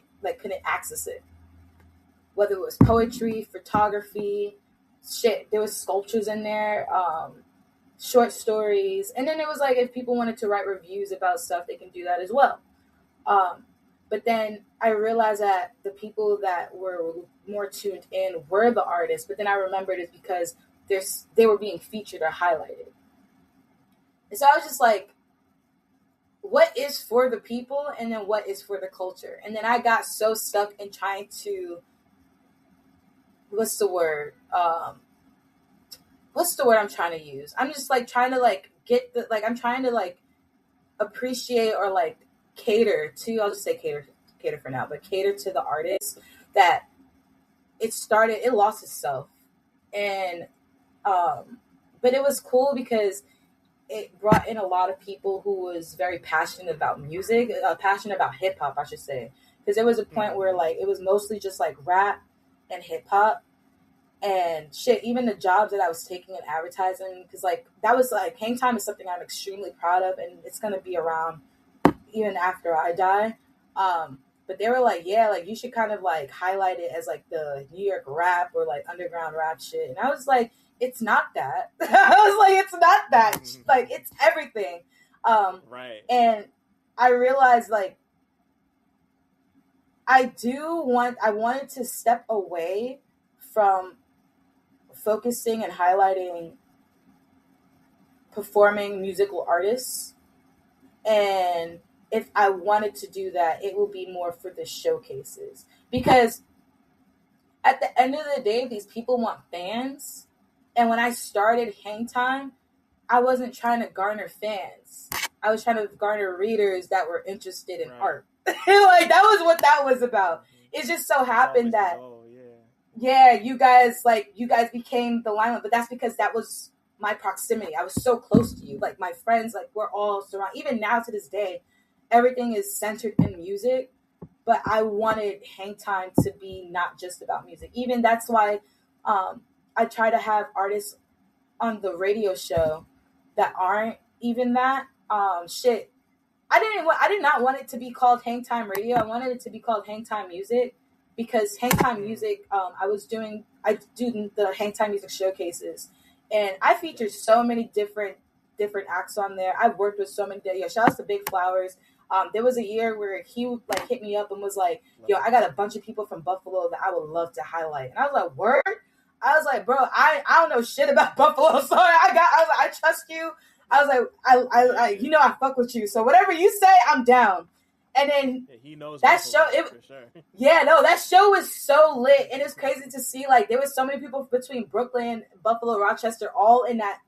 [SPEAKER 2] access it. Whether it was poetry, photography, there was sculptures in there, short stories, and then it was like if people wanted to write reviews about stuff, they can do that as well. But then I realized that the people that were more tuned in were the artists, but then I remembered it's because they were being featured or highlighted. And so I was just like, what is for the people, and then what is for the culture? And then I got so stuck in trying to, what's the word I'm trying to use? I'm just like trying to like I'm trying to like appreciate or like cater to, I'll just say cater for now, but cater to the artists that it lost itself. And but it was cool because it brought in a lot of people who was very passionate about music, passionate about hip hop, I should say. Because there was a point where like it was mostly just like rap and hip hop and shit. Even the jobs that I was taking in advertising, because like that was like HangTime is something I'm extremely proud of, and it's gonna be around even after I die. But they were like, yeah, like you should kind of like highlight it as like the New York rap or like underground rap shit. And I was like, it's not that. I was like, it's not that. Like, it's everything.
[SPEAKER 1] Right.
[SPEAKER 2] And I realized, like, I wanted to step away from focusing and highlighting performing musical artists. And if I wanted to do that, it would be more for the showcases. Because at the end of the day, these people want fans. And when I started HangTime, I wasn't trying to garner fans. I was trying to garner readers that were interested in art. Like, that was what that was about. It just so happened that, you guys became the limelight. But that's because that was my proximity. I was so close to you. Like, my friends, like, we're all surrounded. Even now to this day, everything is centered in music. But I wanted HangTime to be not just about music. Even that's why I try to have artists on the radio show that aren't even that. I did not want it to be called HangTime Radio. I wanted it to be called HangTime Music, because HangTime Music, I do the HangTime Music showcases, and I featured so many different acts on there. I've worked with so many. Shout out to Big Flowers. There was a year where he like hit me up and was like, "Yo, I got a bunch of people from Buffalo that I would love to highlight," and I was like, "Word." I was like, bro, I don't know shit about Buffalo, so I trust you. I was like, I I fuck with you, so whatever you say, I'm down. And then
[SPEAKER 1] he knows
[SPEAKER 2] that show,
[SPEAKER 1] for sure.
[SPEAKER 2] Yeah, no, that show was so lit, and it's crazy to see. Like, there was so many people between Brooklyn, Buffalo, Rochester, all in that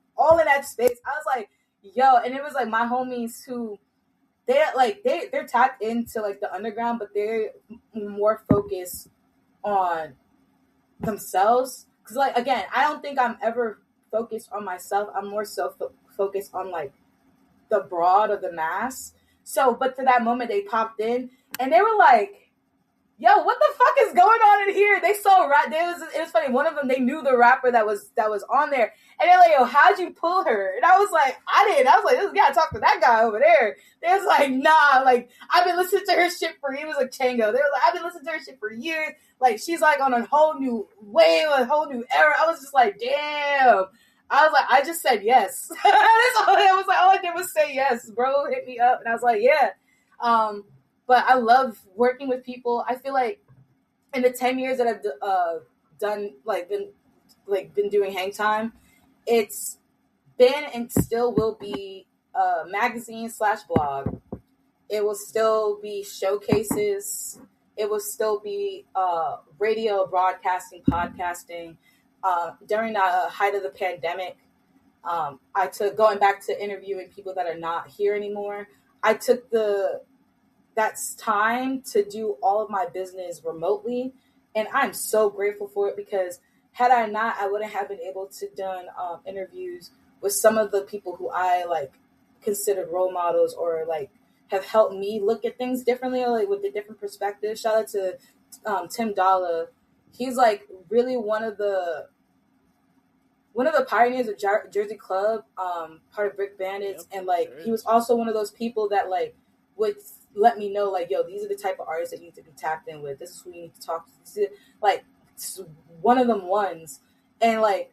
[SPEAKER 2] space. I was like, yo, and it was like my homies who they're tapped into like the underground, but they're more focused on themselves. Because like, again, I don't think I'm ever focused on myself. I'm more so focused on like the broad of the mass. So, but to that moment, they popped in and they were like, yo, what the fuck is going on in here? They saw it was funny. One of them, they knew the rapper that was on there. And they're like, yo, how'd you pull her? And I was like, I didn't. I was like, this gotta talk to that guy over there. They was like, nah, like, I've been listening to her shit he was like Chango. They were like, I've been listening to her shit for years. Like, she's like on a whole new wave, a whole new era. I was just like, damn. I was like, I just said yes. That's all I was like, all I did was say yes. Bro hit me up. And I was like, yeah. But I love working with people. I feel like in the 10 years that I've been doing HangTime, it's been and still will be a magazine / blog. It will still be showcases. It will still be radio, broadcasting, podcasting. During the height of the pandemic, going back to interviewing people that are not here anymore. I took that's time to do all of my business remotely, and I'm so grateful for it, because had I not, I wouldn't have been able to done interviews with some of the people who I like considered role models, or like have helped me look at things differently, or like with a different perspective. Shout out to Tim Dalla. He's like really one of the pioneers of Jersey Club, part of Brick Bandits, and like he was also one of those people that like would let me know, like, yo, these are the type of artists that you need to be tapped in with. This is who you need to talk to. Like, one of them ones. And like,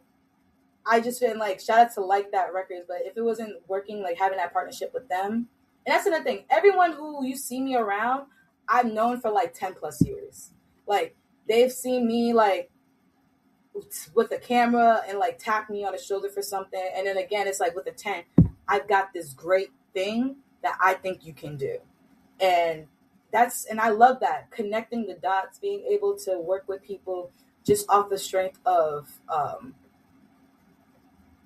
[SPEAKER 2] I just been like, shout out to Like That Records, but if it wasn't working, like having that partnership with them. And that's another thing. Everyone who you see me around, I've known for like 10 plus years. Like, they've seen me like with a camera and like tap me on the shoulder for something. And then again, it's like with a 10, I've got this great thing that I think you can do. And I love that, connecting the dots, being able to work with people just off the strength of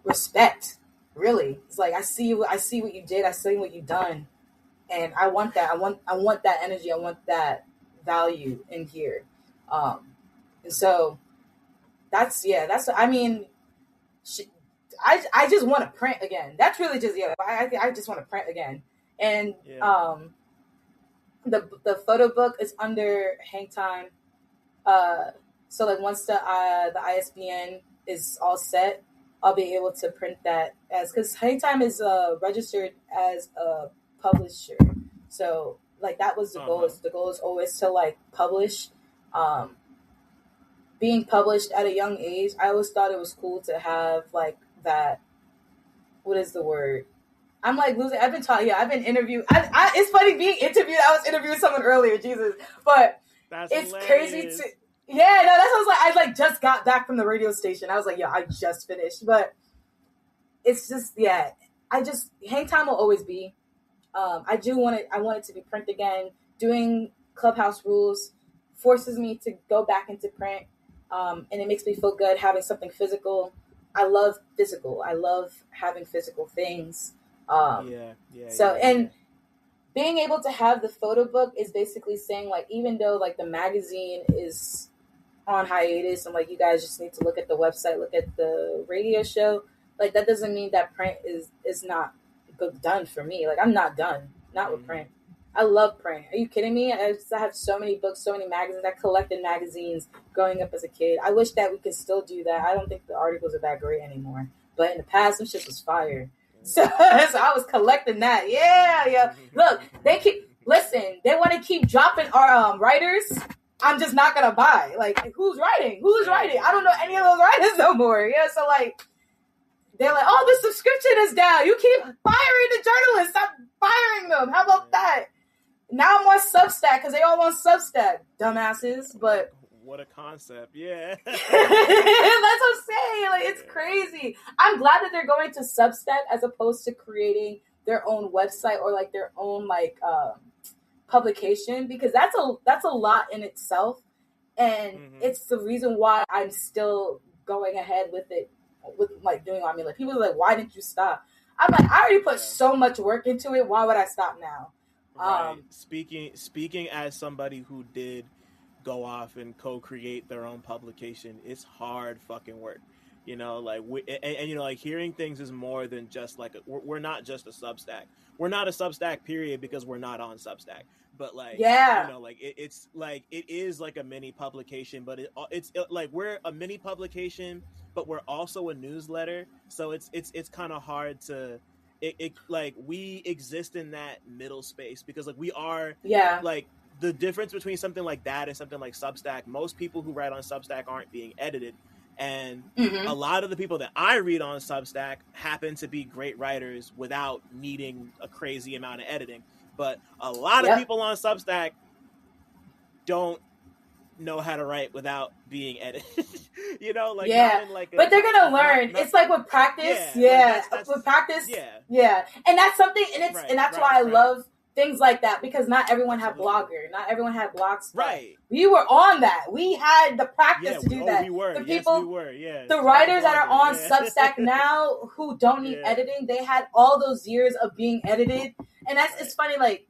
[SPEAKER 2] respect. Really, it's like I see what you did, I see what you've done, and I want that. I want that energy. I want that value in here, and so that's. I mean, I just want to print again. That's really just I just want to print again, and The photo book is under HangTime. So like once the ISBN is all set, I'll be able to print that because HangTime is registered as a publisher. So like that was the goal. The goal is always to like publish. Being published at a young age, I always thought it was cool to have like that. What is the word? I'm like losing. I've been interviewed. It's funny being interviewed. I was interviewing someone earlier, Jesus. But it's hilarious. Crazy to. Yeah, no, that's what I was like. I like just got back from the radio station. I was like, yeah, I just finished. But it's just, yeah. HangTime will always be. I want it to be print again. Doing Clubhouse rules forces me to go back into print. And it makes me feel good having something physical. I love physical. I love having physical things. Being able to have the photo book is basically saying like, even though like the magazine is on hiatus and like you guys just need to look at the website, look at the radio show, like that doesn't mean that print is not done for me. Like I'm not done, not with print. I love print. Are you kidding me? I have so many books, so many magazines. I collected magazines growing up as a kid. I wish that we could still do that. I don't think the articles are that great anymore, but in the past, some shit was fire. So I was collecting that. Yeah. Look, they want to keep dropping our writers. I'm just not going to buy. Like, who's writing? I don't know any of those writers no more. Yeah, so like, they're like, oh, the subscription is down. You keep firing the journalists. Stop firing them. How about that? Now I'm on Substack because they all want Substack, dumbasses. But
[SPEAKER 1] what a concept, yeah.
[SPEAKER 2] That's what I'm saying. Like, it's crazy. I'm glad that they're going to Substack as opposed to creating their own website or like their own like publication, because that's a lot in itself, and it's the reason why I'm still going ahead with it, with like doing on me. Like people are like, why didn't you stop? I'm like, I already put so much work into it. Why would I stop now?
[SPEAKER 1] Right. Speaking as somebody who did go off and co-create their own publication, it's hard fucking work. You know, like and you know, like hearing things is more than just like we're not just a Substack. We're not a Substack period because we're not on Substack. But like, you know, like it's like it is like a mini publication, but it's like we're a mini publication, but we're also a newsletter. So it's kind of hard to it like we exist in that middle space because like we are like the difference between something like that and something like Substack. Most people who write on Substack aren't being edited. And a lot of the people that I read on Substack happen to be great writers without needing a crazy amount of editing. But a lot of people on Substack don't know how to write without being edited. You know, like
[SPEAKER 2] but they're gonna learn. It's like with practice, with practice, and that's something, and it's and that's why I love things like that, because not everyone had Blogger, not everyone had Blogspot. Right. We were on that. We had the practice to do that.
[SPEAKER 1] We were.
[SPEAKER 2] The people,
[SPEAKER 1] we were. Yeah.
[SPEAKER 2] The writers that are on Substack now who don't need editing, they had all those years of being edited, and that's it's funny. Like,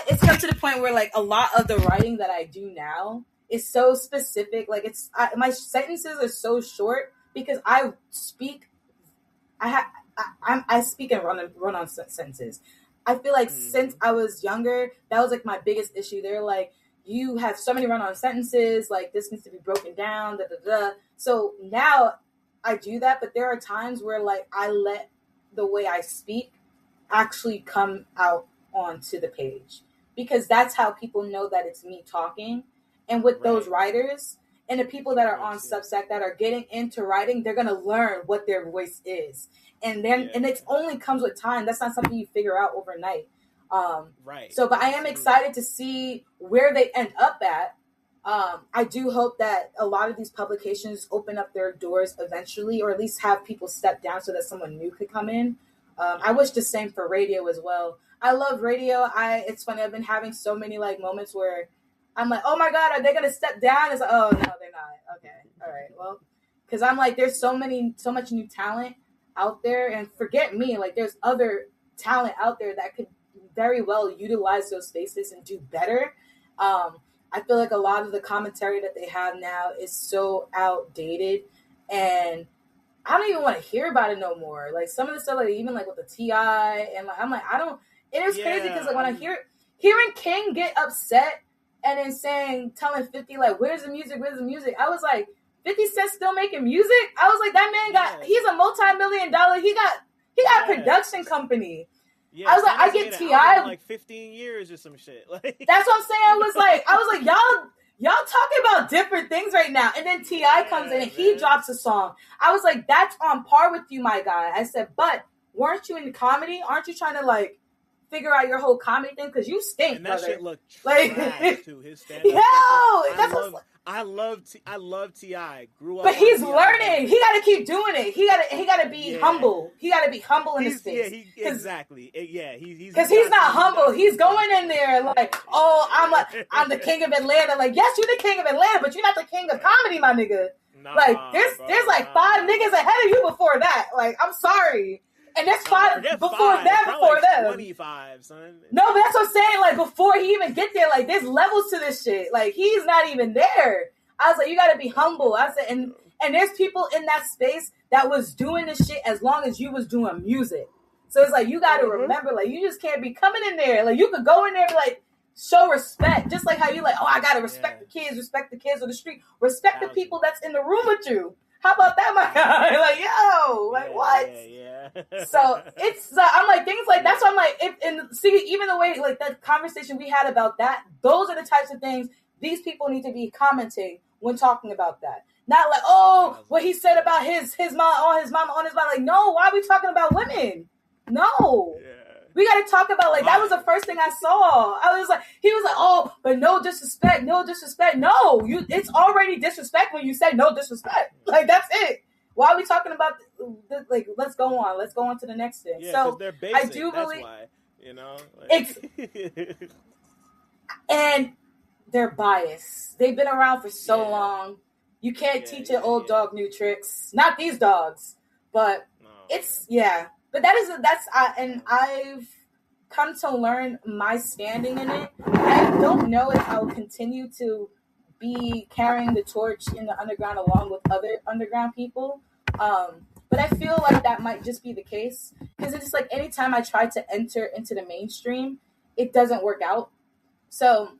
[SPEAKER 2] it's come to the point where like a lot of the writing that I do now is so specific. Like my sentences are so short because I speak. I speak and run on sentences. I feel like since I was younger, that was like my biggest issue. They're like, you have so many run-on sentences, like this needs to be broken down, da da da. So now I do that, but there are times where like I let the way I speak actually come out onto the page, because that's how people know that it's me talking. And with those writers and the people that are on Substack that are getting into writing, they're gonna learn what their voice is. And then, and it only comes with time. That's not something you figure out overnight. So, but I am excited to see where they end up at. I do hope that a lot of these publications open up their doors eventually, or at least have people step down so that someone new could come in. I wish the same for radio as well. I love radio. It's funny. I've been having so many like moments where I'm like, oh my God, are they going to step down? It's like, oh no, they're not. Okay. All right. Well, cause I'm like, there's so much new talent out there, and forget me, like there's other talent out there that could very well utilize those spaces and do better. I feel like a lot of the commentary that they have now is so outdated, and I don't even want to hear about it no more. Like some of the stuff, like even like with the T.I. and like I'm like it is crazy because like when I hearing King get upset and then telling 50 like where's the music, I was like, 50 Cent still making music? I was like, that man he's a multi-million-dollar, he got a production company. Yeah, I was like, I get T.I.
[SPEAKER 1] like 15 years or some shit. Like
[SPEAKER 2] that's what I'm saying. I was like, y'all talking about different things right now. And then T.I. comes in and he drops a song. I was like, that's on par with you, my guy. I said, but weren't you in comedy? Aren't you trying to like figure out your whole comedy thing? Because you stink,
[SPEAKER 1] and that
[SPEAKER 2] brother.
[SPEAKER 1] shit looked trash too. His stand-up. I love T.I. Grew up,
[SPEAKER 2] but he's learning. He got to keep doing it. He got to be humble. He got to be humble in the space.
[SPEAKER 1] Yeah, exactly. Yeah, he's
[SPEAKER 2] because he's not humble. He's going in there like, oh, I'm the king of Atlanta. Like, yes, you're the king of Atlanta, but you're not the king of comedy, my nigga. Nah, like, there's like 5 niggas ahead of you before that. Like, I'm sorry. And there's 5 before them.
[SPEAKER 1] 25, son.
[SPEAKER 2] No, but that's what I'm saying. Like, before he even get there, like, there's levels to this shit. Like, he's not even there. I was like, you got to be humble. I said, and there's people in that space that was doing this shit as long as you was doing music. So it's like, you got to remember, like, you just can't be coming in there. Like, you could go in there and be like, show respect. Just like how you like, oh, I got to respect the kids on the street. Respect the people that's in the room with you. How about that, my guy? Like, yo, like, what? So it's, I'm like, things like, that's why I'm like, see, even the way, like, that conversation we had about that, those are the types of things these people need to be commenting when talking about that. Not like, oh, what he said about his mom, like, no, why are we talking about women? No. Yeah. We got to talk about, like, that was the first thing I saw. I was like, he was like, oh, but no disrespect. No, it's already disrespect when you say no disrespect. Like, that's it. Why are we talking about, like, let's go on to the next thing.
[SPEAKER 1] Yeah, so they're basic.
[SPEAKER 2] I do believe.
[SPEAKER 1] That's why, you know? Like.
[SPEAKER 2] And they're biased. They've been around for so long. You can't teach an old dog new tricks. Not these dogs, but But and I've come to learn my standing in it. I don't know if I'll continue to be carrying the torch in the underground along with other underground people. But I feel like that might just be the case because it's just like anytime I try to enter into the mainstream, it doesn't work out. So,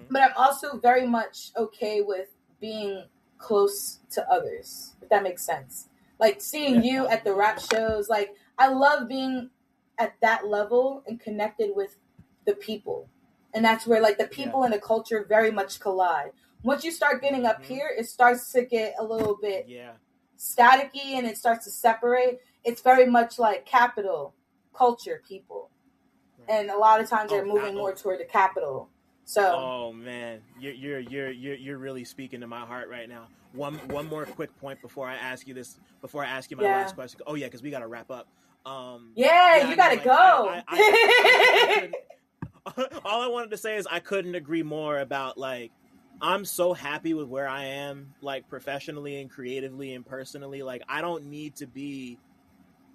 [SPEAKER 2] but I'm also very much okay with being close to others, if that makes sense. Like seeing you at the rap shows, like I love being at that level and connected with the people. And that's where like the people and the culture very much collide. Once you start getting up here, it starts to get a little bit staticky and it starts to separate. It's very much like capital, culture, people. And a lot of times they're moving more toward the capital. So
[SPEAKER 1] oh man, you're really speaking to my heart right now. One more quick point before I ask you my last question. Oh yeah, because we gotta wrap up.
[SPEAKER 2] You gotta go.
[SPEAKER 1] All I wanted to say is I couldn't agree more about like I'm so happy with where I am, like professionally and creatively and personally. Like I don't need to be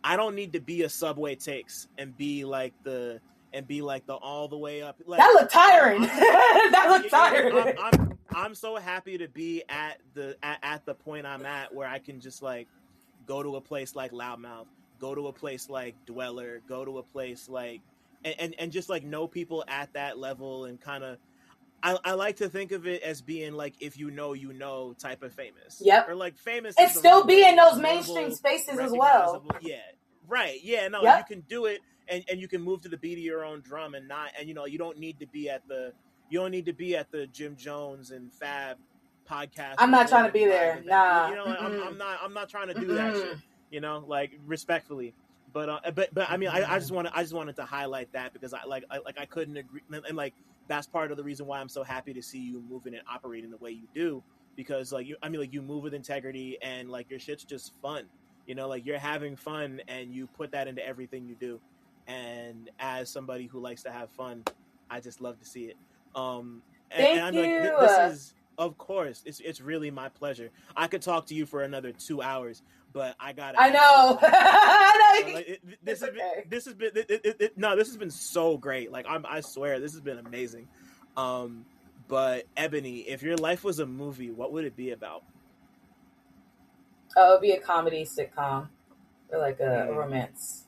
[SPEAKER 1] a Subway Takes and be like the all the way up. Like,
[SPEAKER 2] that looked tiring. That looked tiring.
[SPEAKER 1] I'm so happy to be at the point I'm at where I can just like go to a place like Loudmouth, go to a place like Dweller, go to a place like and just like know people at that level and kind of I like to think of it as being like if you know type of famous.
[SPEAKER 2] Yep.
[SPEAKER 1] Or like famous
[SPEAKER 2] and still be in those mainstream spaces as well.
[SPEAKER 1] Yeah. Right. Yeah, no, you can do it. And you can move to the beat of your own drum and you don't need to be at the Jim Jones and Fab podcast.
[SPEAKER 2] I'm not trying to be there. Nah.
[SPEAKER 1] I'm not trying to do that shit. Like respectfully. But I mean I just wanted to highlight that because I couldn't agree and like that's part of the reason why I'm so happy to see you moving and operating the way you do because you move with integrity and like your shit's just fun. Like you're having fun and you put that into everything you do. And as somebody who likes to have fun, I just love to see it.
[SPEAKER 2] Thank you.
[SPEAKER 1] Like, this is, of course, it's really my pleasure. I could talk to you for another 2 hours, but I got it.
[SPEAKER 2] I know. I know.
[SPEAKER 1] This has been so great. Like I swear, this has been amazing. But Ebony, if your life was a movie, what would it be about?
[SPEAKER 2] Oh, it would be a comedy sitcom or like a romance.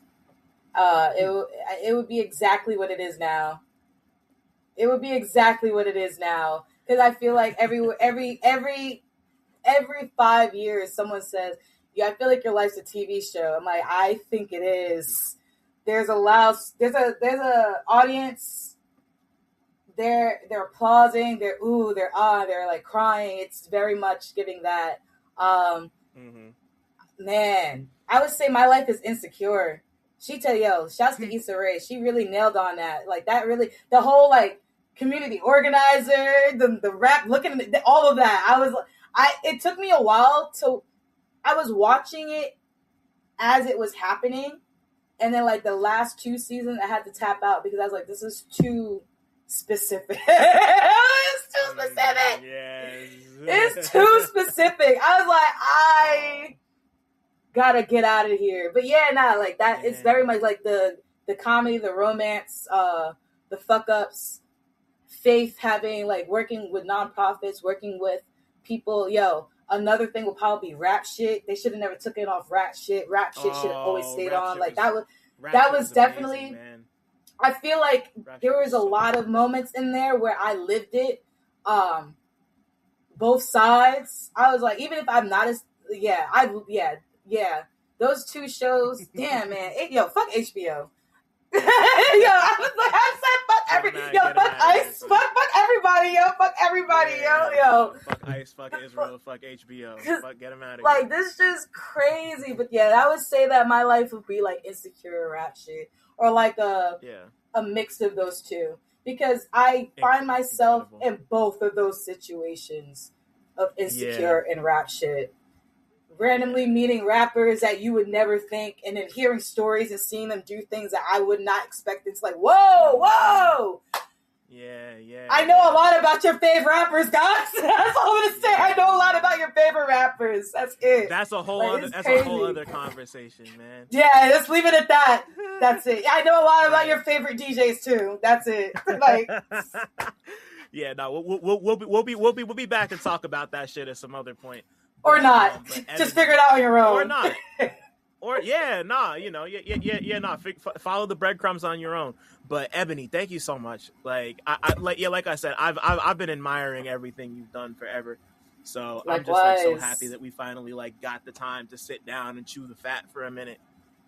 [SPEAKER 2] It would be exactly what it is now. It would be exactly what it is now because I feel like every 5 years someone says, "Yeah, I feel like your life's a TV show." I'm like, I think it is. There's a audience. They're applauding. They're like crying. It's very much giving that. Man, I would say my life is Insecure. Shouts to Issa Rae. She really nailed on that. Like that really, the whole like community organizer, the rap, looking at all of that. It took me a while I was watching it as it was happening. And then like the last 2 seasons I had to tap out because I was like, this is too specific. It's too specific.
[SPEAKER 1] Yes.
[SPEAKER 2] It's too specific. I was like, I gotta get out of here. But like that. It's very much like the comedy, the romance, the fuck ups, Faith having like working with nonprofits, working with people. Another thing will probably be rap shit. They should have never took it off rap shit. Rap shit should have always stayed on. Like that was definitely amazing, I feel like there was a lot of moments in there where I lived it. Both sides. I was like, even if I'm not as those 2 shows, damn man, fuck HBO. I was like, I said fuck Ice, fuck everybody, fuck everybody,
[SPEAKER 1] Fuck Ice, fuck Israel, fuck HBO, fuck get them out of here.
[SPEAKER 2] Like this is just crazy, but I would say that my life would be like Insecure rap shit, or like a mix of those 2, because I find myself in both of those situations of Insecure and rap shit. Randomly meeting rappers that you would never think, and then hearing stories and seeing them do things that I would not expect. It's like, whoa.
[SPEAKER 1] Yeah.
[SPEAKER 2] I know a lot about your favorite rappers, guys. That's all I'm gonna say. I know a lot about your favorite rappers. That's it.
[SPEAKER 1] That's a whole other conversation, man.
[SPEAKER 2] Yeah, let's leave it at that. That's it. I know a lot about your favorite DJs too. That's it. Like,
[SPEAKER 1] yeah, no, we'll be back to talk about that shit at some other point.
[SPEAKER 2] Or not. Just figure it out on your own.
[SPEAKER 1] Or not. Or follow the breadcrumbs on your own. But Ebony, thank you so much. Like I said, I've been admiring everything you've done forever. So
[SPEAKER 2] Likewise.
[SPEAKER 1] I'm just like so happy that we finally like got the time to sit down and chew the fat for a minute.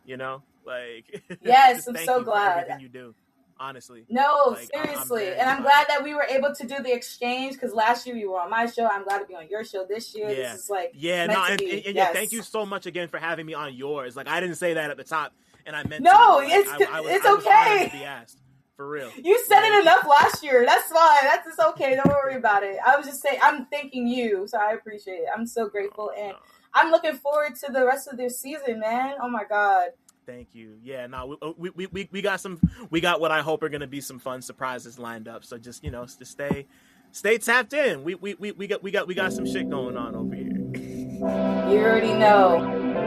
[SPEAKER 1] You know, like
[SPEAKER 2] yes, I'm so glad.
[SPEAKER 1] For everything you do. Honestly.
[SPEAKER 2] No, like, seriously. I'm glad that we were able to do the exchange because last year you were on my show. I'm glad to be on your show this year. Yeah. This is like,
[SPEAKER 1] yeah, thank you so much again for having me on yours. Like, I didn't say that at the top, and I meant
[SPEAKER 2] it's okay.
[SPEAKER 1] To be asked, for real.
[SPEAKER 2] You said it enough last year. That's fine. That's okay. Don't worry about it. I was just saying, I'm thanking you, so I appreciate it. I'm so grateful, and I'm looking forward to the rest of this season, man. Oh my God.
[SPEAKER 1] Thank you. Yeah, no, we got what I hope are going to be some fun surprises lined up. So just, just stay tapped in. We got some shit going on over here.
[SPEAKER 2] You already know.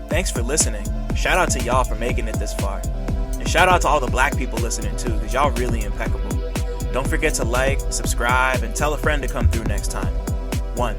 [SPEAKER 1] Thanks for listening. Shout out to y'all for making it this far. And shout out to all the black people listening too, because y'all really impeccable. Don't forget to like, subscribe, and tell a friend to come through next time. 1.